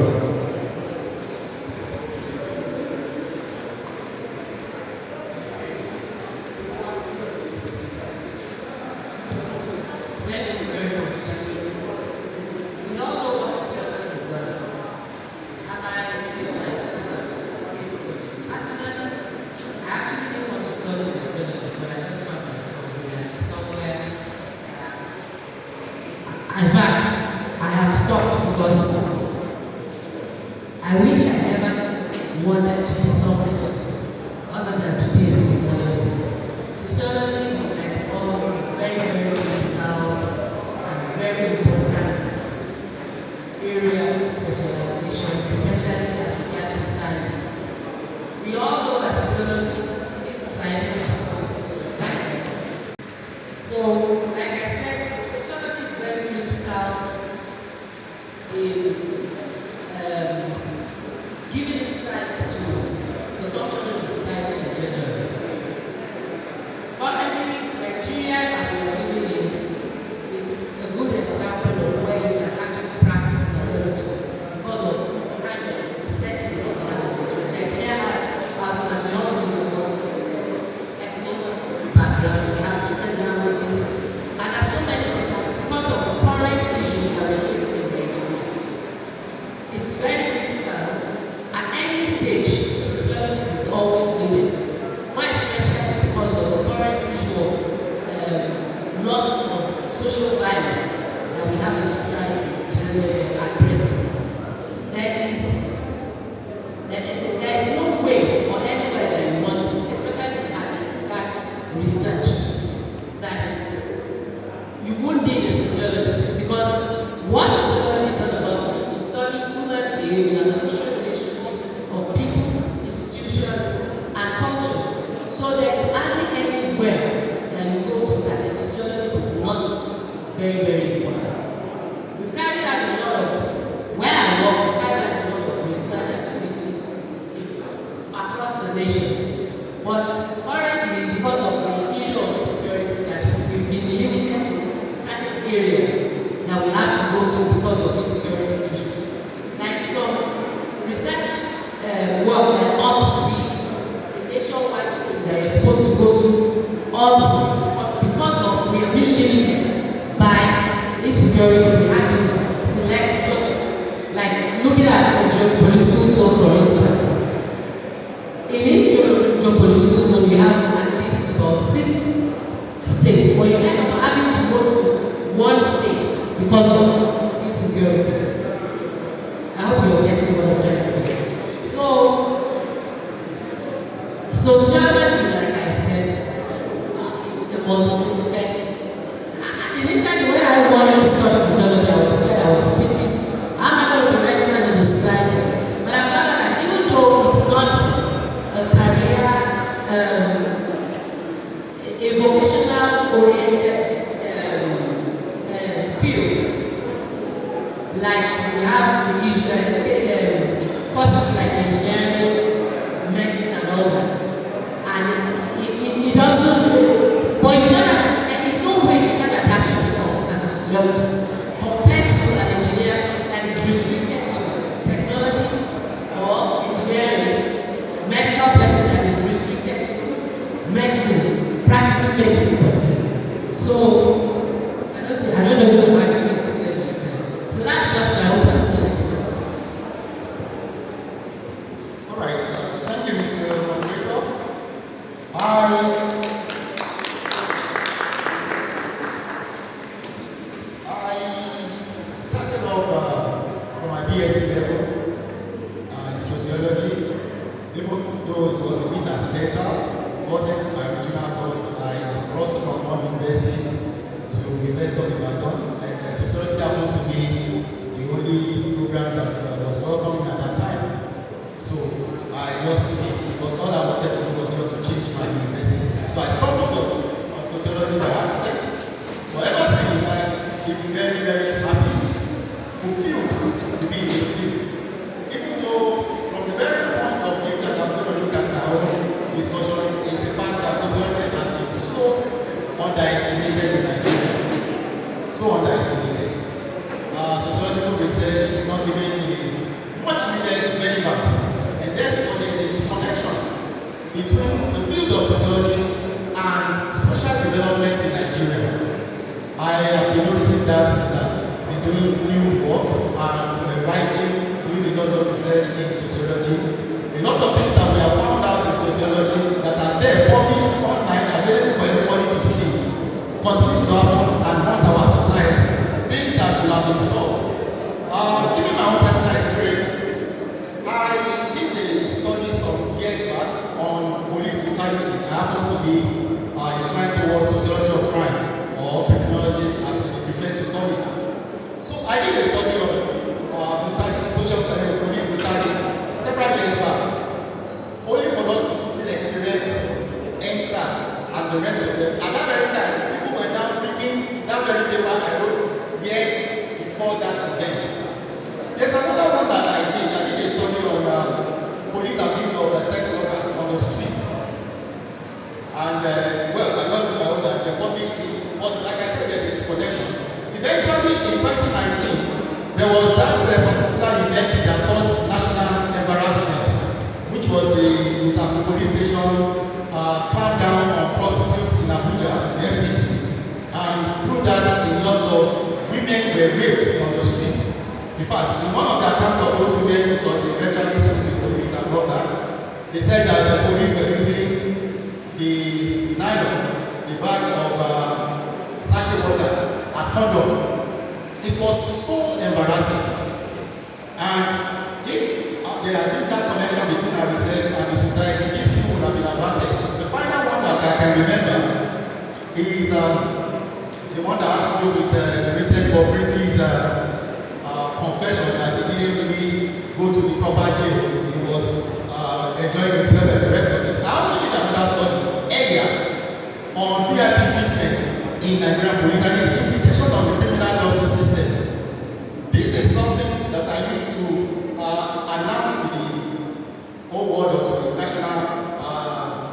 In fact, I have stopped because I wish I never wanted to be something else other than to be a sociologist. Sociology has become a very, very critical and very important area of specialization, especially as regards society. We all know that sociology is a scientific study of society. So, like I said, sociology is very critical in giving insight to the function of society in general. Currently, Nigeria that we are living in is a good example of where you can actually practice sociology because of the kind of setting that we have in Nigeria. Nigeria has, as we all know, ethnic background, we have different languages, and there are so many things because of the current issues that we're facing in Nigeria. It's very critical. At any stage, the sociologist is always needed. More especially because of the current issue of loss of social value that we have in the society at present. There is no way or anywhere that you want to, especially as regards research, that you won't need a sociologist, because what sociology is all about is to study human behavior and the social relationships of people, institutions, and cultures. So there is hardly anywhere that you go to that the sociologist is not very, very important. We've carried out a lot of, where I work, we've carried out a lot of research activities across the nation. But currently, because of the issue of insecurity, we've been limited to certain areas that we have to go to because of insecurity issues. Like some research work that ought to be nationwide that you're supposed to go to all the cities, but because of we're being limited by insecurity, we had to select stuff. Like looking at the geopolitical zone, for instance. In each geopolitical zone, we have at least about 6 states, but you end up having to go to one state because of insecurity. I hope you're getting what I'm trying to say. So, sociology, like I said, it's a multidisciplinary. Initially, when I wanted to study sociology, I was scared. I was thinking, how am I going to be relevant in the have the issue, courses like engineering, medicine, and all that. And it doesn't, but you know, there is no way you can adapt yourself as a sociologist compared to an engineer that is restricted to technology or engineering, medical person that is restricted to medicine, practicing medicine person. So, I don't know if I'm actually extending it. So that's just my own personal experience. All right, thank you, Mr. Moderator. I started off from my BSc level in sociology, even though it was a bit accidental. It wasn't my original course. I crossed from one university to University of Ibadan, and sociology happens to be the only program that was welcoming at that time. So I just took it because all I wanted to do was just to change my university. So I stumbled on sociology by accident. But ever since, I've been very, very happy, fulfilled to be in this field. Even though from the very point of view that I'm going to look at now, discussion is the fact that sociology has been so underestimated in Nigeria. So underestimated. Sociological research is not given much needed relevance, and therefore there is a disconnection between the field of sociology and social development in Nigeria. I have been noticing that I've been doing field work and writing, doing a lot of research in sociology. A lot of things that we have found out in sociology that are there, published online, available for everybody to see, continue to happen and haunt our society. Things that will have been solved. Given my own personal experience, I did a study some years back on police brutality. I happen to be inclined towards sociology of crime or criminology as you prefer to call it. So I did a study on brutality, social police brutality several years back, only for us to still experience NSAS and the rest of them. At that very time, people were now reading that very paper I wrote years before that event. There's another one that I did a study on police abuse of sex workers on the streets. And well, I just did my own and they published it. But like I said, there's a disconnection. Eventually, in 2019, there was that particular event that caused national embarrassment, which was the Utaku police station clampdown on prostitutes in Abuja, the FCC. And through that, a lot of women were raped on the streets. In fact, in one of the accounts of those women, because they eventually sued the police and all that, they said that the police were using the nylon, the bag of sachet water, as condom. It was so embarrassing. And if there had been that connection between our research and the society, these people would have been averted. The final one that I can remember is the one that has to do with the recent Bobrisky's confession that he didn't really go to the proper jail. He was enjoying himself and the rest of it. I also did another study earlier on VIP treatment in Nigerian police and its implication on the criminal justice system. This is something that I used to announce to the whole world or to the national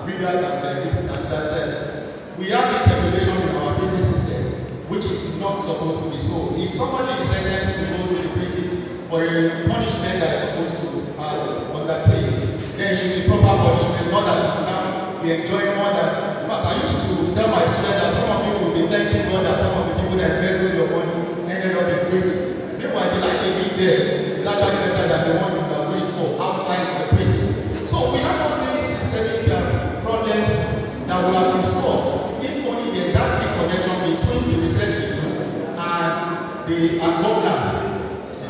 readers and listeners that we have this regulation in our prison system which is not supposed to be so. If somebody is sentenced to go to the prison for a punishment that is supposed to undertake, then it should be proper punishment, not that you now be enjoying more than. In fact, I used to tell my students that some of you will be thanking God that some of the people that embezzled your money ended up in prison. Meanwhile, the life they live there is actually better than the one you would have wished for outside the prison. So we have all these systemic problems that will have been solved if only there's that deep connection between the research we do and the governance.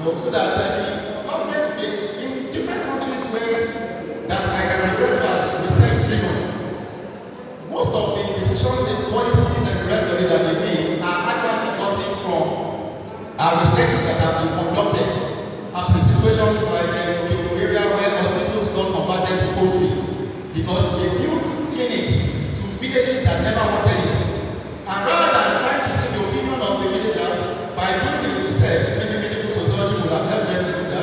So that the government in different countries where that I can refer to as research driven, most of the decisions, the policies and the rest of it that they make are actually gotten from researches that have been conducted. I've seen situations like the area where hospitals got converted to poultry because they built clinics to villages that never wanted it. And rather than trying to see the opinion of the villagers by doing the research, maybe medical sociology would have helped them to do that.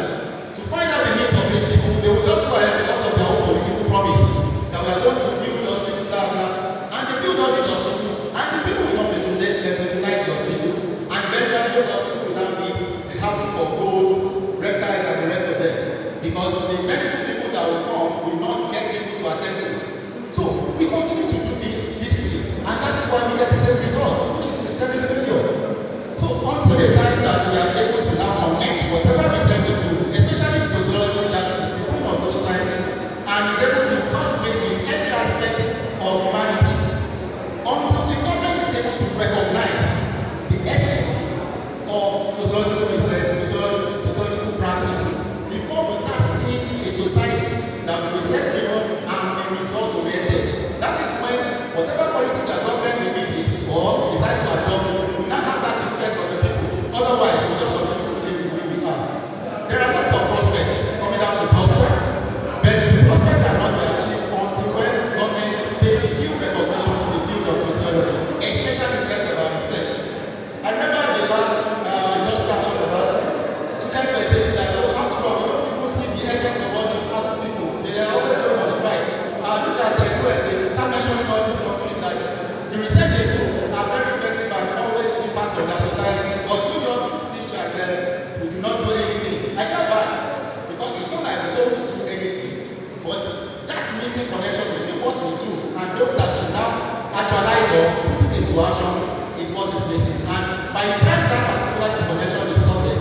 action is what is missing. And by the time that particular disconnection is sorted,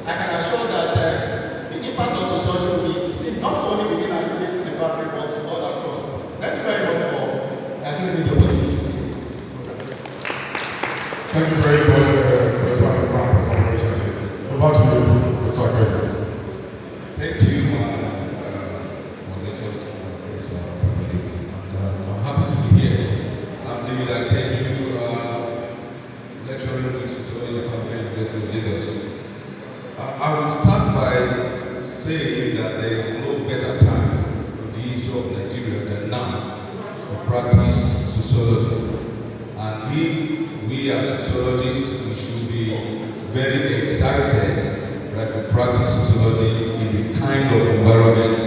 I can assure that the impact of sociology will be seen not only within our immediate environment but all across. Thank you very much for giving me the opportunity to do this. Thank you very much, President of the Corporation. Over to you, Dr. Ago-Iwoye. Thank you, moderator. I'm happy to be here. I'm David Akeju, lecturing in sociology at the University of Lagos. I will start by saying that there is no better time in the history of Nigeria than now to practice sociology. And if we are sociologists, we should be very excited, right, to practice sociology in the kind of environment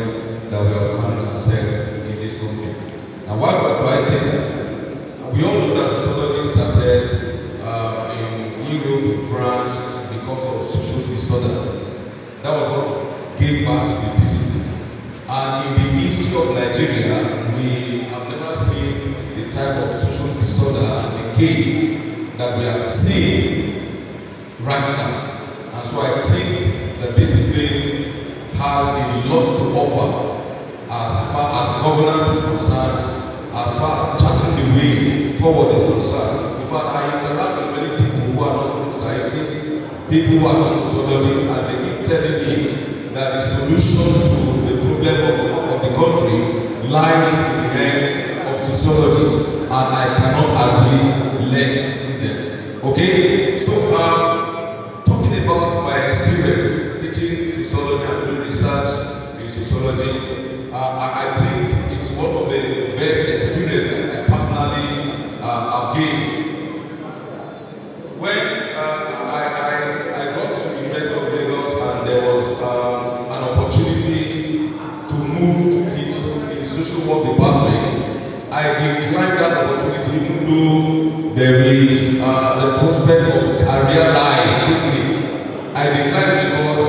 that we have found ourselves in this country. Now, why do I say that? We all know that sociology started in Europe, in France, because of social disorder. That was what gave birth to the discipline. And in the history of Nigeria, we have never seen the type of social disorder and decay that we have seen right now. And so I think the discipline has a lot to offer as far as governance is concerned, as far as charting the way forward is concerned. In fact, I interact with many people who are not scientists, people who are not sociologists, and they keep telling me that the solution to the problem of the country lies in the hands of sociologists, and I cannot agree less with them. Okay? So, talking about my experience teaching sociology and doing research in sociology, I think it's one of the best experiences I personally have gained. When I got to the University of Lagos and there was an opportunity to move to teach in the social work department, I declined that opportunity even though there is the prospect of career rise quickly. I declined because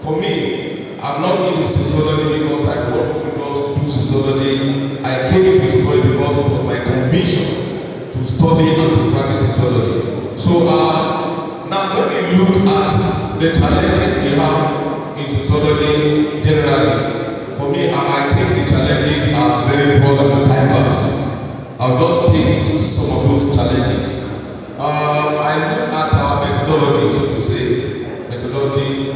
for me, I'm not into sociology because I want to do sociology. I came into sociology because it was my conviction to study and to practice sociology. So now when we look at the challenges we have in sociology generally, for me, I think the challenges are very broad and diverse. I'll just pick some of those challenges. I look at our methodology, so to say, methodology.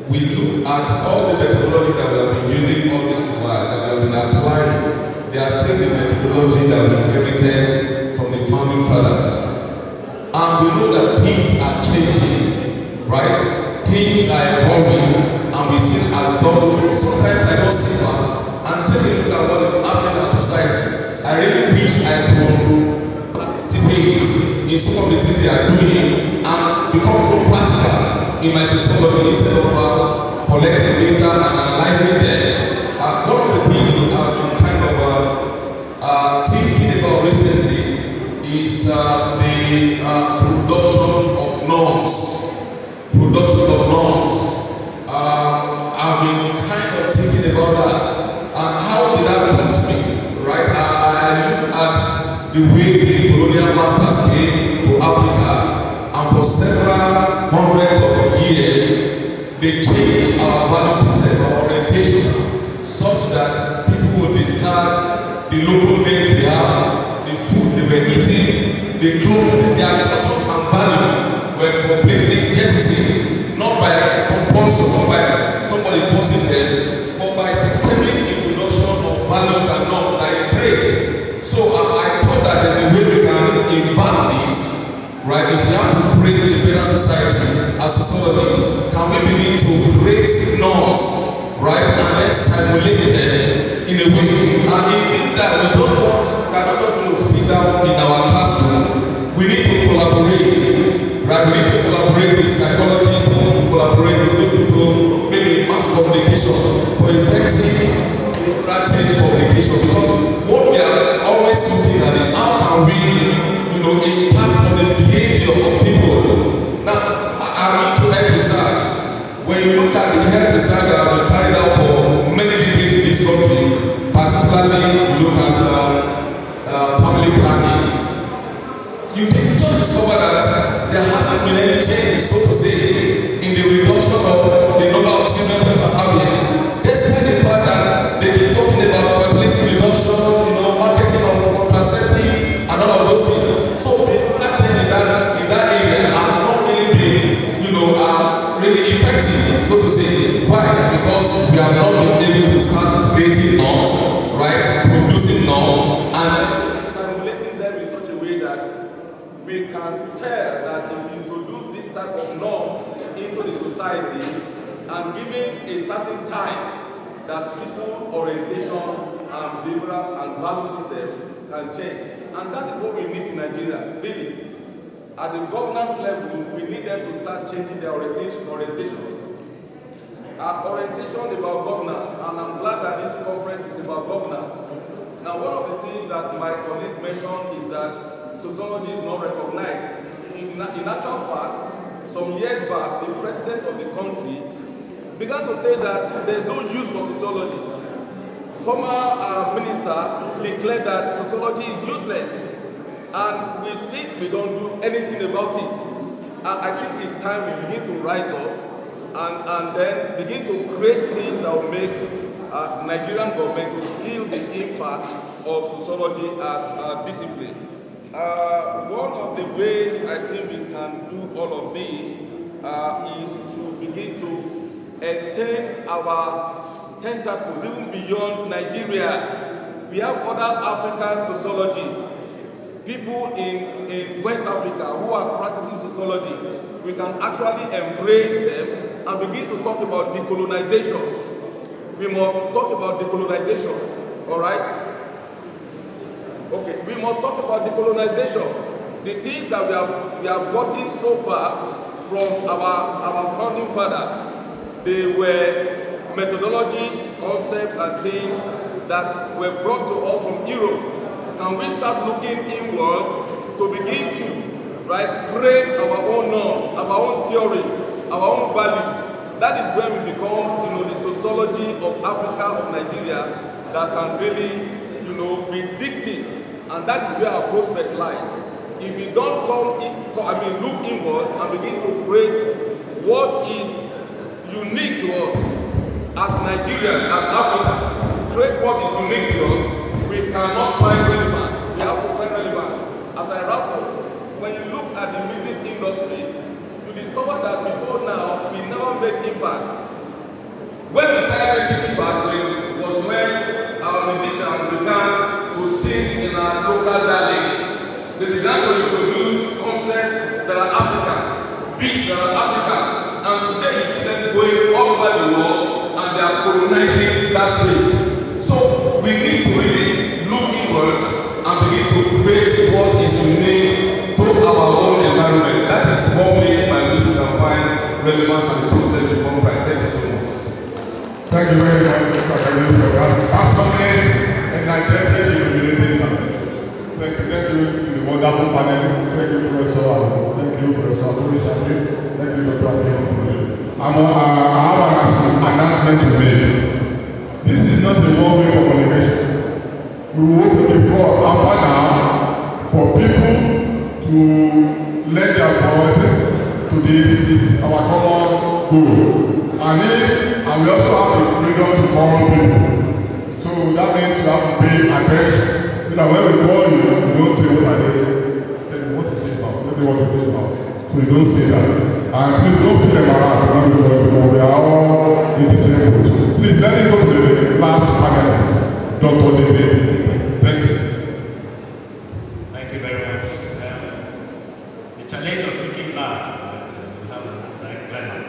We look at all the methodology that we have been using all this while, that we have been applying. They are still the methodology that we inherited from the founding fathers. And we know that things are changing, right? Things are evolving, and we still adopt those. Sometimes I don't sit back and take a look at what is happening in our society. I really wish I could participate in some of the things they are doing and become so practical in my sociology instead of collecting data and analyzing them. One of the things I've been kind of thinking about recently is the production of norms. I've been kind of thinking about that. And how did that come to me? Right? I look at the way the colonial masters came to Africa, and for several hundreds of years, they changed our value system, our orientation, such that people would discard the local names they have, the food they were eating, the clothes, their culture and values were completely jettisoned, not by compulsion, not by somebody forcing them, but by systemic introduction of values and norms that embrace. So I thought that there's a way we can invert this, right? If we have to create a better society as sociologists, can we begin to create norms, right? And then simulate them in a way. And it means that we just cannot just sit down in our classroom. We need to collaborate, right? We need to collaborate with psychologists, we need to collaborate with those people, maybe in mass communication, for effective change communication. Because what we are always looking at is how can we, impact on the behavior of people. Now, I'm into health research. When you look at the health research that has been carried out for many decades in this country, particularly you look at family planning. discover that there hasn't been any change, so to say, in the reduction of the number of children per having. Despite the fact that they've been talking about fertility reduction, marketing of contraceptive and all of those things. So that change in that area has not really been, really effective, so to say. Why? Because we have not been able to start creating norms, right? Producing norms and simulating them in such a way that we can tell that if we introduce this type of norm into the society and given a certain time that people orientation and behavioral and value system can change. And that is what we need in Nigeria, really. At the governance level, we need them to start changing their orientation. Orientation about governance, and I'm glad that this conference is about governance. Now, one of the things that my colleague mentioned is that sociology is not recognized. In actual fact, some years back, the president of the country began to say that there's no use for sociology. Former minister declared that sociology is useless. And we see we don't do anything about it. And I think it's time we begin to rise up and then begin to create things that will make Nigerian government to feel the impact of sociology as a discipline. One of the ways I think we can do all of this is to begin to extend our tentacles even beyond Nigeria. We have other African sociologists, people in West Africa who are practicing sociology. We can actually embrace them and begin to talk about decolonization. We must talk about decolonization, all right? Okay, we must talk about decolonization. The things that we have gotten so far from our founding fathers, they were methodologies, concepts, and things that were brought to us from Europe. Can we start looking inward to begin to, create our own norms, our own theories, our own values? That is where we become, the sociology of Africa, of Nigeria, that can really, be distinct. And that is where our prospect lies. If we don't look inward and begin to create what is unique to us as Nigerians, as Africa, create what is unique to us, we cannot find relevance. We have to find relevance. As I wrap up, when you look at the music industry, you discover that before now, we never made impact. When we started making impact was when our musicians began to sing in our local dialect. They began to introduce concepts that are African, beats that are African, and today you see them going all over the world and they are colonizing that space. So we need to really look inward and begin to create what is unique to our own environment. That is one way my music can find relevance and the process become right. Thank you so much. Thank you very much for that passionate and energetic illuminating. Thank you to the wonderful panelists. Thank you, Professor. Thank you, Professor. Thank you, Dr. Ago-Iwoye. I have an announcement to make. This is not the one-way communication. We will open the floor after now for people to lend their voices to this our common goal. And we also have the freedom to call people. So that means you have to pay attention. So that when we call you, you don't say what I did. Tell me what is it about? Tell me what is it about. So you don't say that. And please don't feel embarrassed when we call you. We are all in the same boat. Please let me go to the last panelist, Dr. David. Thank you. Thank you very much. The challenge of speaking last, but we have a climax.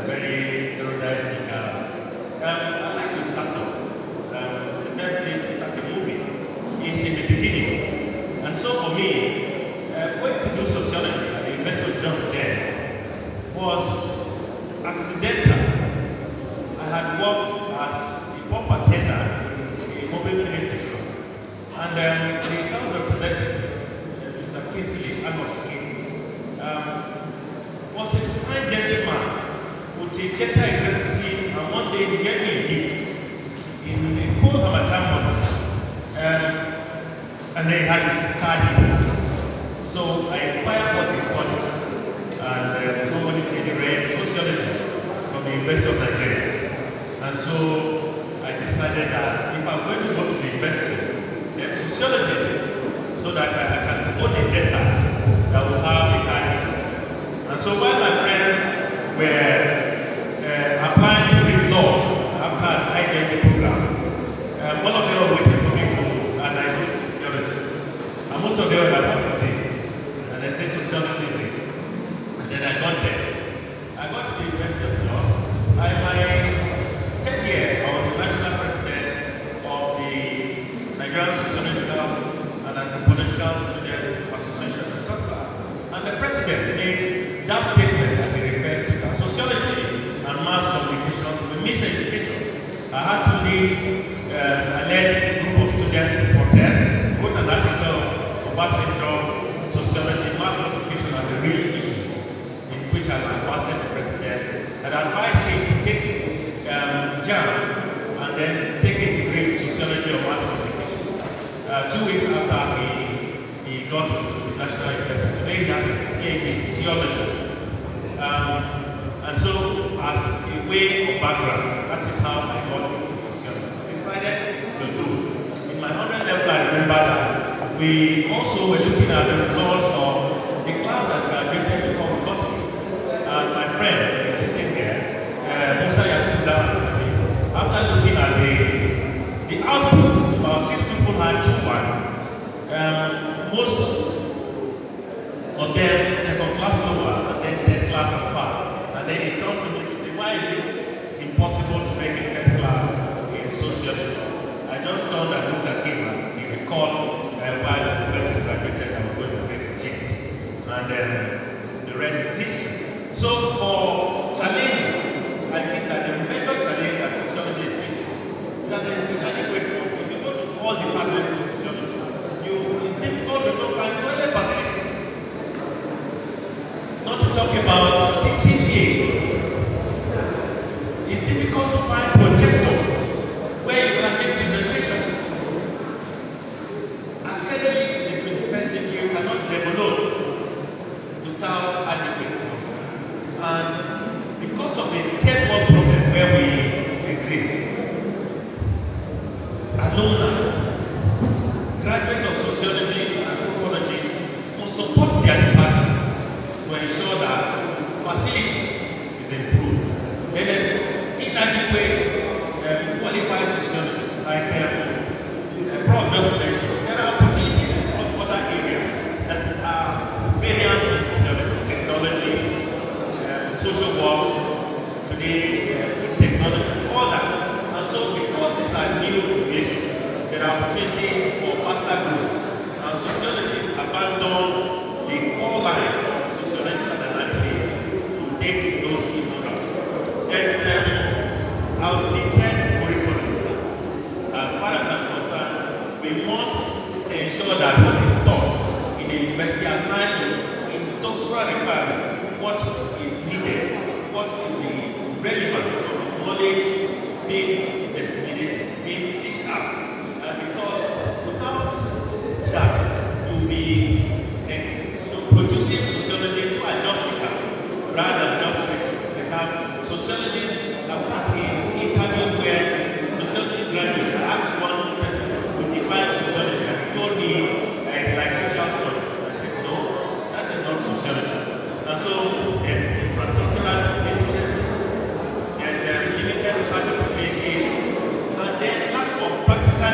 Very erudite speakers. I'd like to start off. The best place to start a movie is in the beginning. And so for me, going to do sociology at the University of Just there was accidental. I had worked as a pump attendant in a mobile filling station. And the sales representative, Mr. Kingsley Agoski, was a fine gentleman with a Jetta executive, and one day he gave me a gift in a cool Hamatan, and they had his card. So I inquired what he studied, and somebody said he read sociology from the University of Nigeria. And so I decided that if I'm going to go to the university, then sociology, so that I can own a data that will have a kind. And so while my friends were applying to read law after I joined the program, all of them were waiting for me to, and I go to sociology. And most of them were like, what it is? And I said sociology is it. And then I got there. I got to the University of Laws. My 10th year, I was the national president of the Nigerian Sociological and Anthropological Students Association, SASA. And the president made that statement as he referred to that sociology and mass communication to be miseducation. I had to lead a group of students to protest, wrote an article, Onabanjo, sociology, mass communication are the real issues, in which I advised the president and advised him to take JAM and then take a degree in sociology or mass communication. 2 weeks after he got into the National University, today he has a PhD in theology. And so, as a way of background, that is how I got into sociology. I decided to do. In my 100 level, I remember that we also were looking at the results of the class that graduated before we got it. And my friend is sitting here, Musa Yakuda, after looking at the output, about 6 people had 2-1. Most of them second class lower, and then 10th class and passed. And then he turned to me to say, why is it impossible to make it first class in sociology? I just turned and looked at him and he recalled why when we graduated I was going to make the change. And the rest is history. So for challenges, I think that the major challenge that sociology is facing is that there is inadequate funding. If you go to all departments of sociology, it's difficult to find toilet facility. Not to talk about teaching aids. It's difficult to find projectors where you can make presentations. Academics in the 21st century you cannot develop without adequate funding. And because of the third world problem where we exist, alumni, graduates of sociology and anthropology must support their department to ensure that facility is improved. There is inadequate qualified sociologists, like Prof. just mentioned. There are opportunities in other areas that are variants of sociology, technology, social work, today food technology, all that. And so because these are new innovations, there are opportunities for faster growth. And sociologists abandon the core line of sociological analysis to take those issues up. There's outdated curriculum. As far as I'm concerned, we must ensure that what is taught in the university aligns with industrial requirement, what is needed, what is the relevance of knowledge being disseminated, being dished out. Because without that, you'll be producing sociologists who are job seekers rather than job creators. We have sociologists have sat in interviews where sociology graduates asked one person to define sociology and he told me it's like social studies. I said, no, that is not sociology. And so there's infrastructural deficiency, there's limited research opportunities, and then lack of practical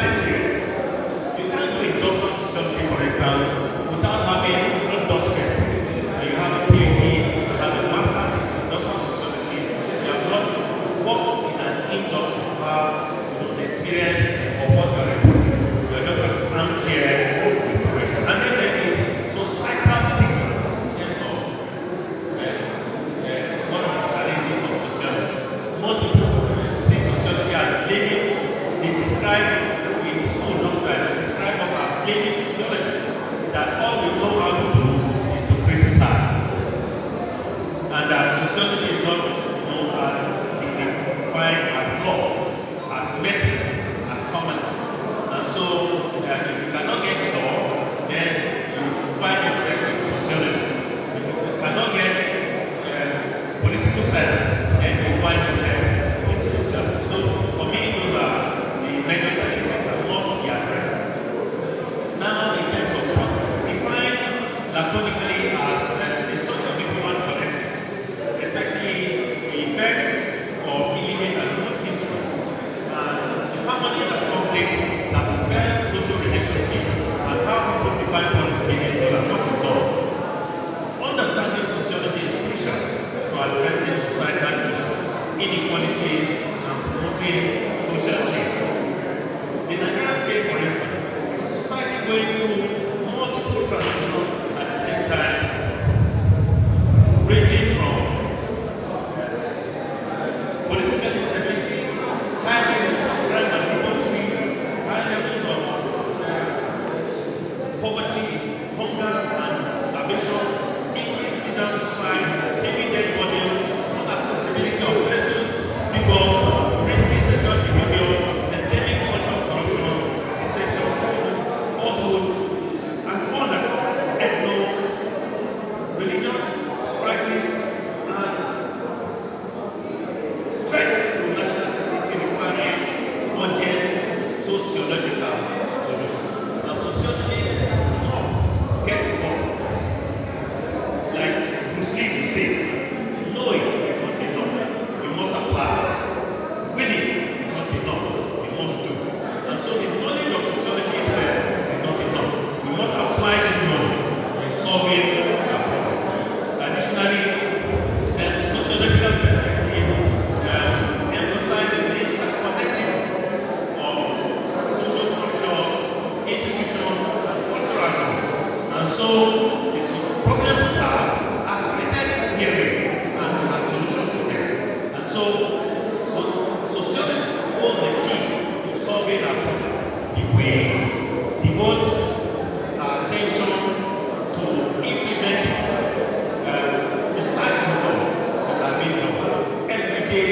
promoting social change. The Nigerian state, for instance, is a society going through multiple transitions at the same time, ranging from political instability, high levels of crime and debauchery, high levels of poverty, hunger and starvation, increased diesel suicide, heavy debt burden, unacceptability of census figures, risky sexual behavior, endemic culture of corruption, deception, falsehood, and other ethno-religious crisis and threat to national security requiring urgent sociological solutions. Now, sociologists must get to work. Like Bruce Lee would say, knowing is not enough. You must apply. Willing is not enough. You must do. And so the knowledge of sociology itself is not enough. We must apply this knowledge in solving our problem. Additionally, sociological perspective emphasizes the interconnectivity of social structures, institutions, and cultural norms. And so, the problems we have are created here, and we have solutions to them. And so sociology holds the key to solving our problem. If we devote our attention to implementing research results that are being done, every day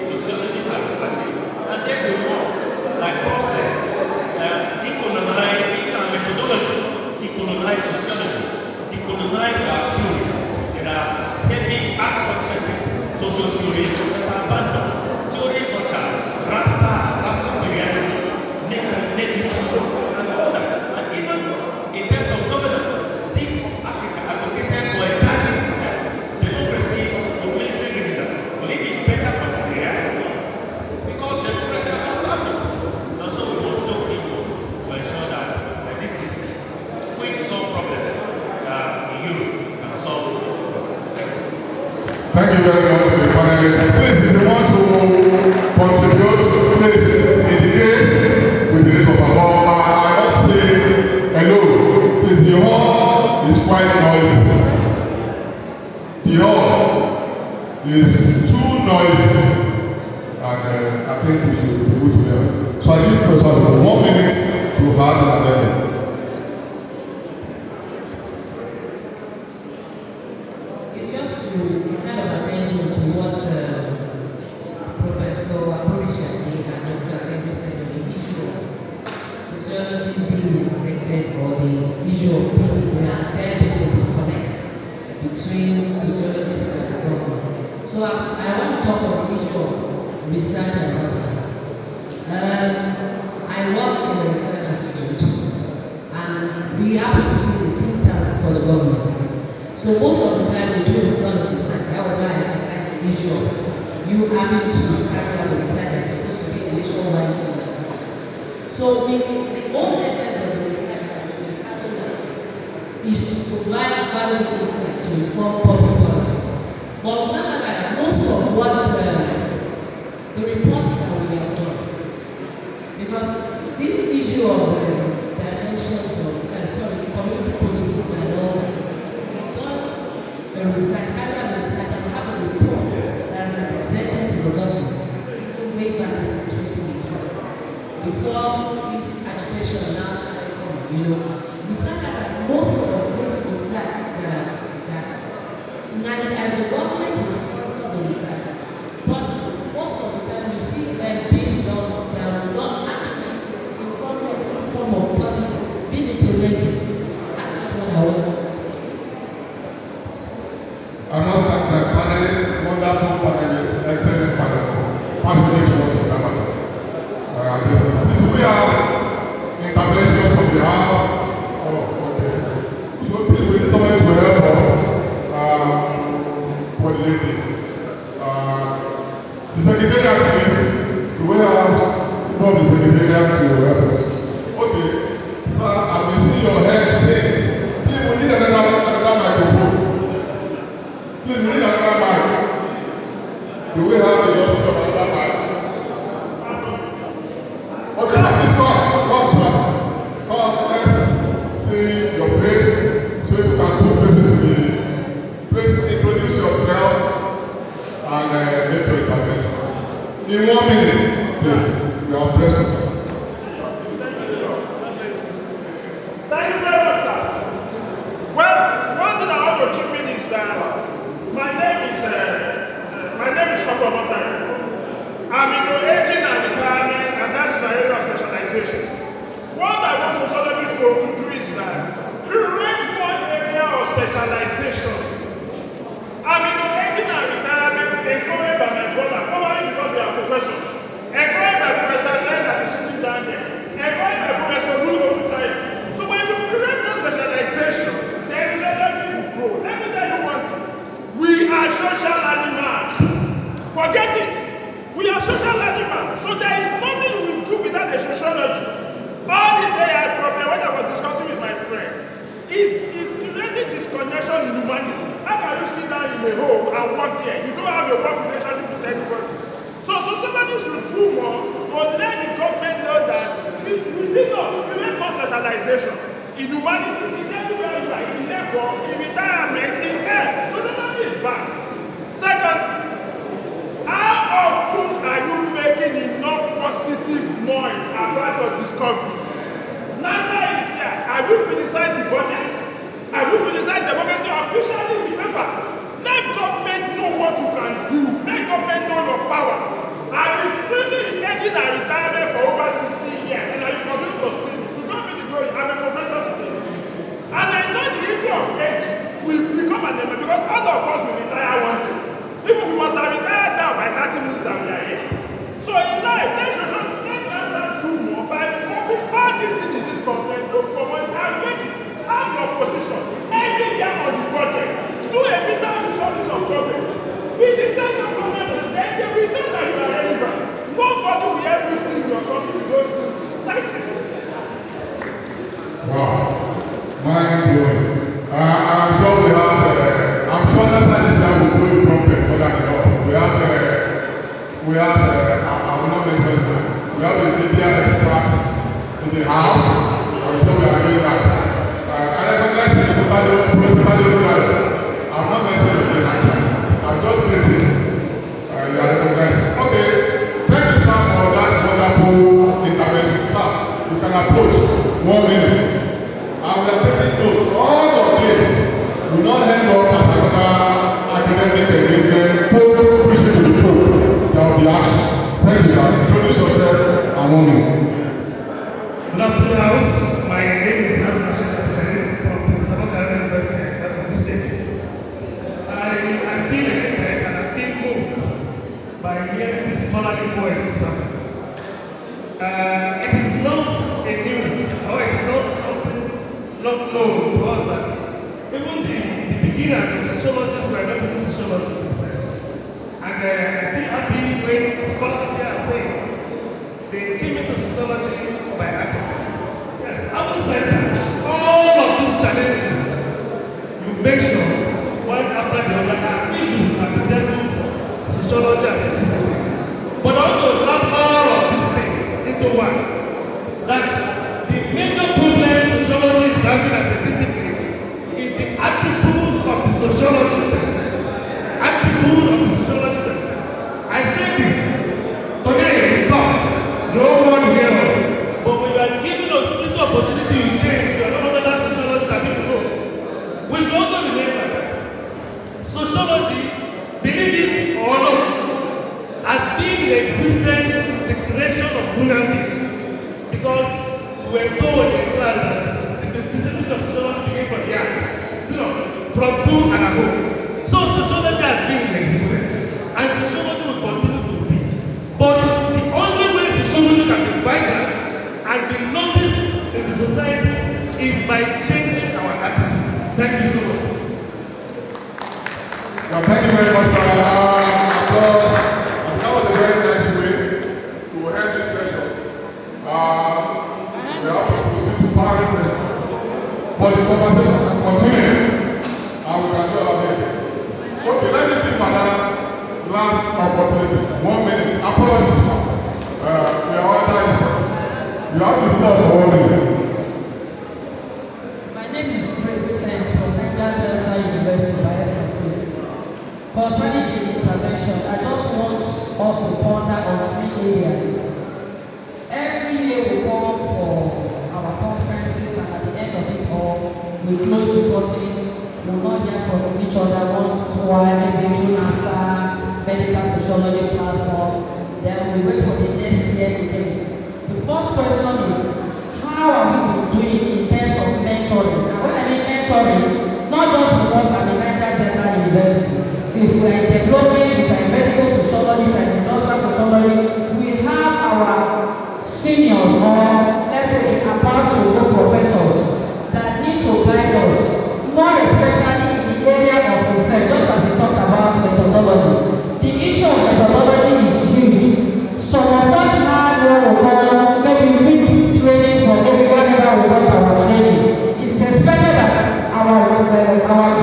sociologists are researching, and then we must, like Paul said, decolonize our methodology, decolonize sociology, decolonize our theories. There are many Afrocentric social theories that are abandoned. Theories such as Rastafarianism, negritude, and all that. And even in terms of governance, Zinc of Africa advocated for a tyrant system, democracy or military regime. Will it be better for Nigeria? Because democracy are not servants. And so we must look inward to ensure that this system, which solve problems in Europe, can solve. Thank you very much to the panelists. Please, if you want to contribute, please indicate with the raise of our hand. I must say hello. Please, the hall is quite noisy. The hall is too noisy. And I think we should be good together. So I give persons 1 minute to have an agenda. It's just to kind of attention to what Professor Ago-Iwoye and Dr. Ago said on the issue of sociology being neglected or the issue of people where there being a disconnect between sociologists and the government. So I want to talk on the issue of research and others. I work in a research institute and we happen to be the think tank for the government. So most of the time we do a lot of research. That was why I emphasized the issue of you having to carry out the research that's supposed to be a nationwide thing. So the whole essence of the research that we're carrying out is to provide valuable insight to inform public policy. But remember that most of what the reports that we have done, because this issue of dimensions of community policing and all that, we've done a research, carried out a research, and we have a report that has been presented to the government, even way back as in 2018, before this agitation now started coming. We found out that most of this research that the government will sponsor the research, but most of the time you see them being done, they are not actually informing any form of policy being implemented. That's not what I want. I must thank my panelists, wonderful panelists, excellent panelists, passionate ones for that matter. We have interventions from the house. Oh, okay. So please, we need somebody to help us coordinate this. The secretariat, please. Do we have one of the secretariat to help us? Okay. Sir, I will see your head saying, please, we need another microphone. Please, we need another mic. Do we have the use of another mic? Yes, we are blessed. Thank you very much, sir. Well, one thing I want to chip in is that my name is Onabanjo. I'm into aging and retirement, and that is my area of specialization. What I want sociologists to do is create one area of specialization. I'm into aging and retirement, encouraged by my brother, probably because they are professors. Encouraged by Professor Len that is sitting down there. Encouraged by Professor Lulo Mutaya. So when you create one specialization, there is a level to grow. Let me tell you one thing. We are social animals. Forget it. We are social animals. So there is nothing we do without a sociologist. All this AI problem, what I was discussing with my friend, is creating disconnection in humanity. How can you sit down in a home and work there? You don't have a work relationship with anybody. So sociologists should do more to let the government know that we need not create more fertilization in humanities, in everywhere you are, in labor, in retirement, in health. Sociology is vast. Second, how often are you making enough positive noise about your discovery? NASA is here. Have you criticized the budget? Have you criticized democracy officially in the paper? Let government know what you can do. Let government know your power. I've been screaming in aging and retirement for over 16 years, and I continue to scream. To God be the glory, I'm a professor today. And I know the issue of age will become an enemy because all of us will retire one day. Even we must have retired now by 30 minutes that we are here. So in life, let NASA do more by public all these things in this conference. Look for money and make it. Have your position. Every year on the project. Do a meter resources of government. We decide on government. Then we know that you are relevant. Nobody will ever see you or something you don't see. Thank you. Wow. Mind blowing. I'm sure we have, I'm sure that's not just how we blow the trumpet, but I know. We have, I will not mention that. We have the media experts in the house. I'm sure we are doing that. I recognize the professional. I'm not mentioning the name. I'm just waiting. You are recognized. Okay. Thank you, sir, for that wonderful intervention. Sir, you can approach 1 minute. And we are taking notes. All of this will not end up as another academic engagement. Pope preaching to the Pope. There will be action. Thank you, sir. Introduce yourself and one minute. Good afternoon, House. My name is Ago-Iwoye from University of Ogun State. I feel elated and I feel moved by hearing this scholarly voice this summer. It is not a news, or it is not something not known to us that even the beginners of sociologists were not even sociologists themselves. And I feel happy when scholars here are saying they came into sociology by accident. Yes, having said that, all of these challenges you mentioned, one after the other, are issues that the devil sociology as a discipline. But I want to wrap all of these things into one. That the major problem sociology is having as a discipline is the attitude of the sociologists themselves. Attitude of the sociologists themselves. I say this, today we talk, no one hears us, but when you are giving us little opportunity to change, you are no longer that sociologist that people know. We should also remember that sociology, believe it or not, has been in existence since the creation of human being. Because we were told in class that the discipline of sociology began from the ant, from 2 and above. So sociology has been in existence, and sociology will continue to be. But the only way sociology can be vibrant and be noticed in the society is by changing our attitude. Thank you so much. Well, thank you very much, sir. That was a very nice way to end this session. We have to proceed to Paris, but the conversation can continue, and we can do our bit. Okay, let me give Madam last opportunity. 1 minute. Apologies. We are under this. You have the floor for 1 minute. My name is Grace Sen from Niger Delta University, Bayelsa State. Concerning the intervention, I just want us to ponder on 3 areas. each other once while maybe through NASA medical sociology platform. Then we wait for the next year again. The first question is, how are we doing in terms of mentoring? And when I mean mentoring, not just because I'm in Niger Delta University. If we are in development, if we are in medical sociology, if we are in industrial sociology, we have our seniors or let's say about to go professors that need to guide us, more especially in the area of research, just as we talked about methodology. The issue of methodology is huge. Some of us had what we call maybe week training for whenever we got our training. It is expected that our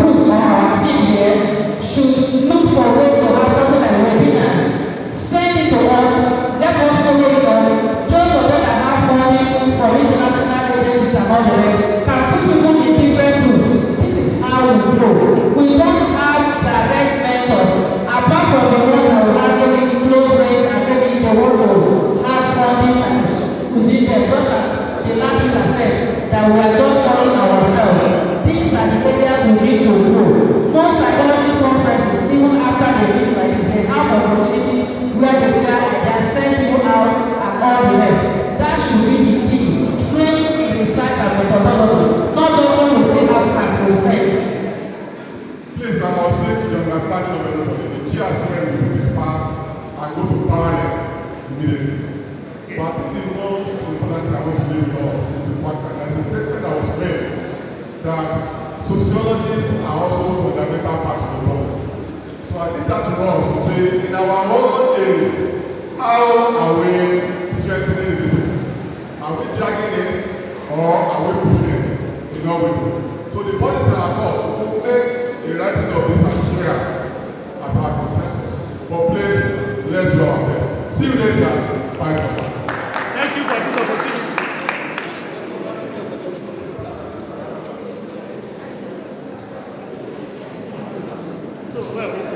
group or our team here should look for ways to have something like webinars. Send it to us, let us follow it on. Those of them that have funding from international agencies and all the rest can put people in different groups. This is how we grow. We don't have direct mentors, apart from the ones that will have maybe close range and maybe they want to have funding that is within them. Just as the last thing I said, that we are just following ourselves. These are the areas we need to grow. Most psychologist conferences, even after they meet like this, they have opportunities where they share ideas, send people out and all the rest. That should be the key. Training in research and methodology, not just when we say abstract, we say. Please, I must say to the understanding of everybody, the GSM is dispersed and go to parallel immediately. But I think the most important thing I want to leave with us is the fact that there's a statement that was made that sociologists are also fundamental part of the problem. So I think that to us to say, in our own area, how are we strengthening the discipline? Are we dragging it or are we pushing it? In no way. So the bodies in our court will make the writing of this and share as our consensus. But please, let's do our best. See you later. Bye for now. Thank you for this opportunity. So, well,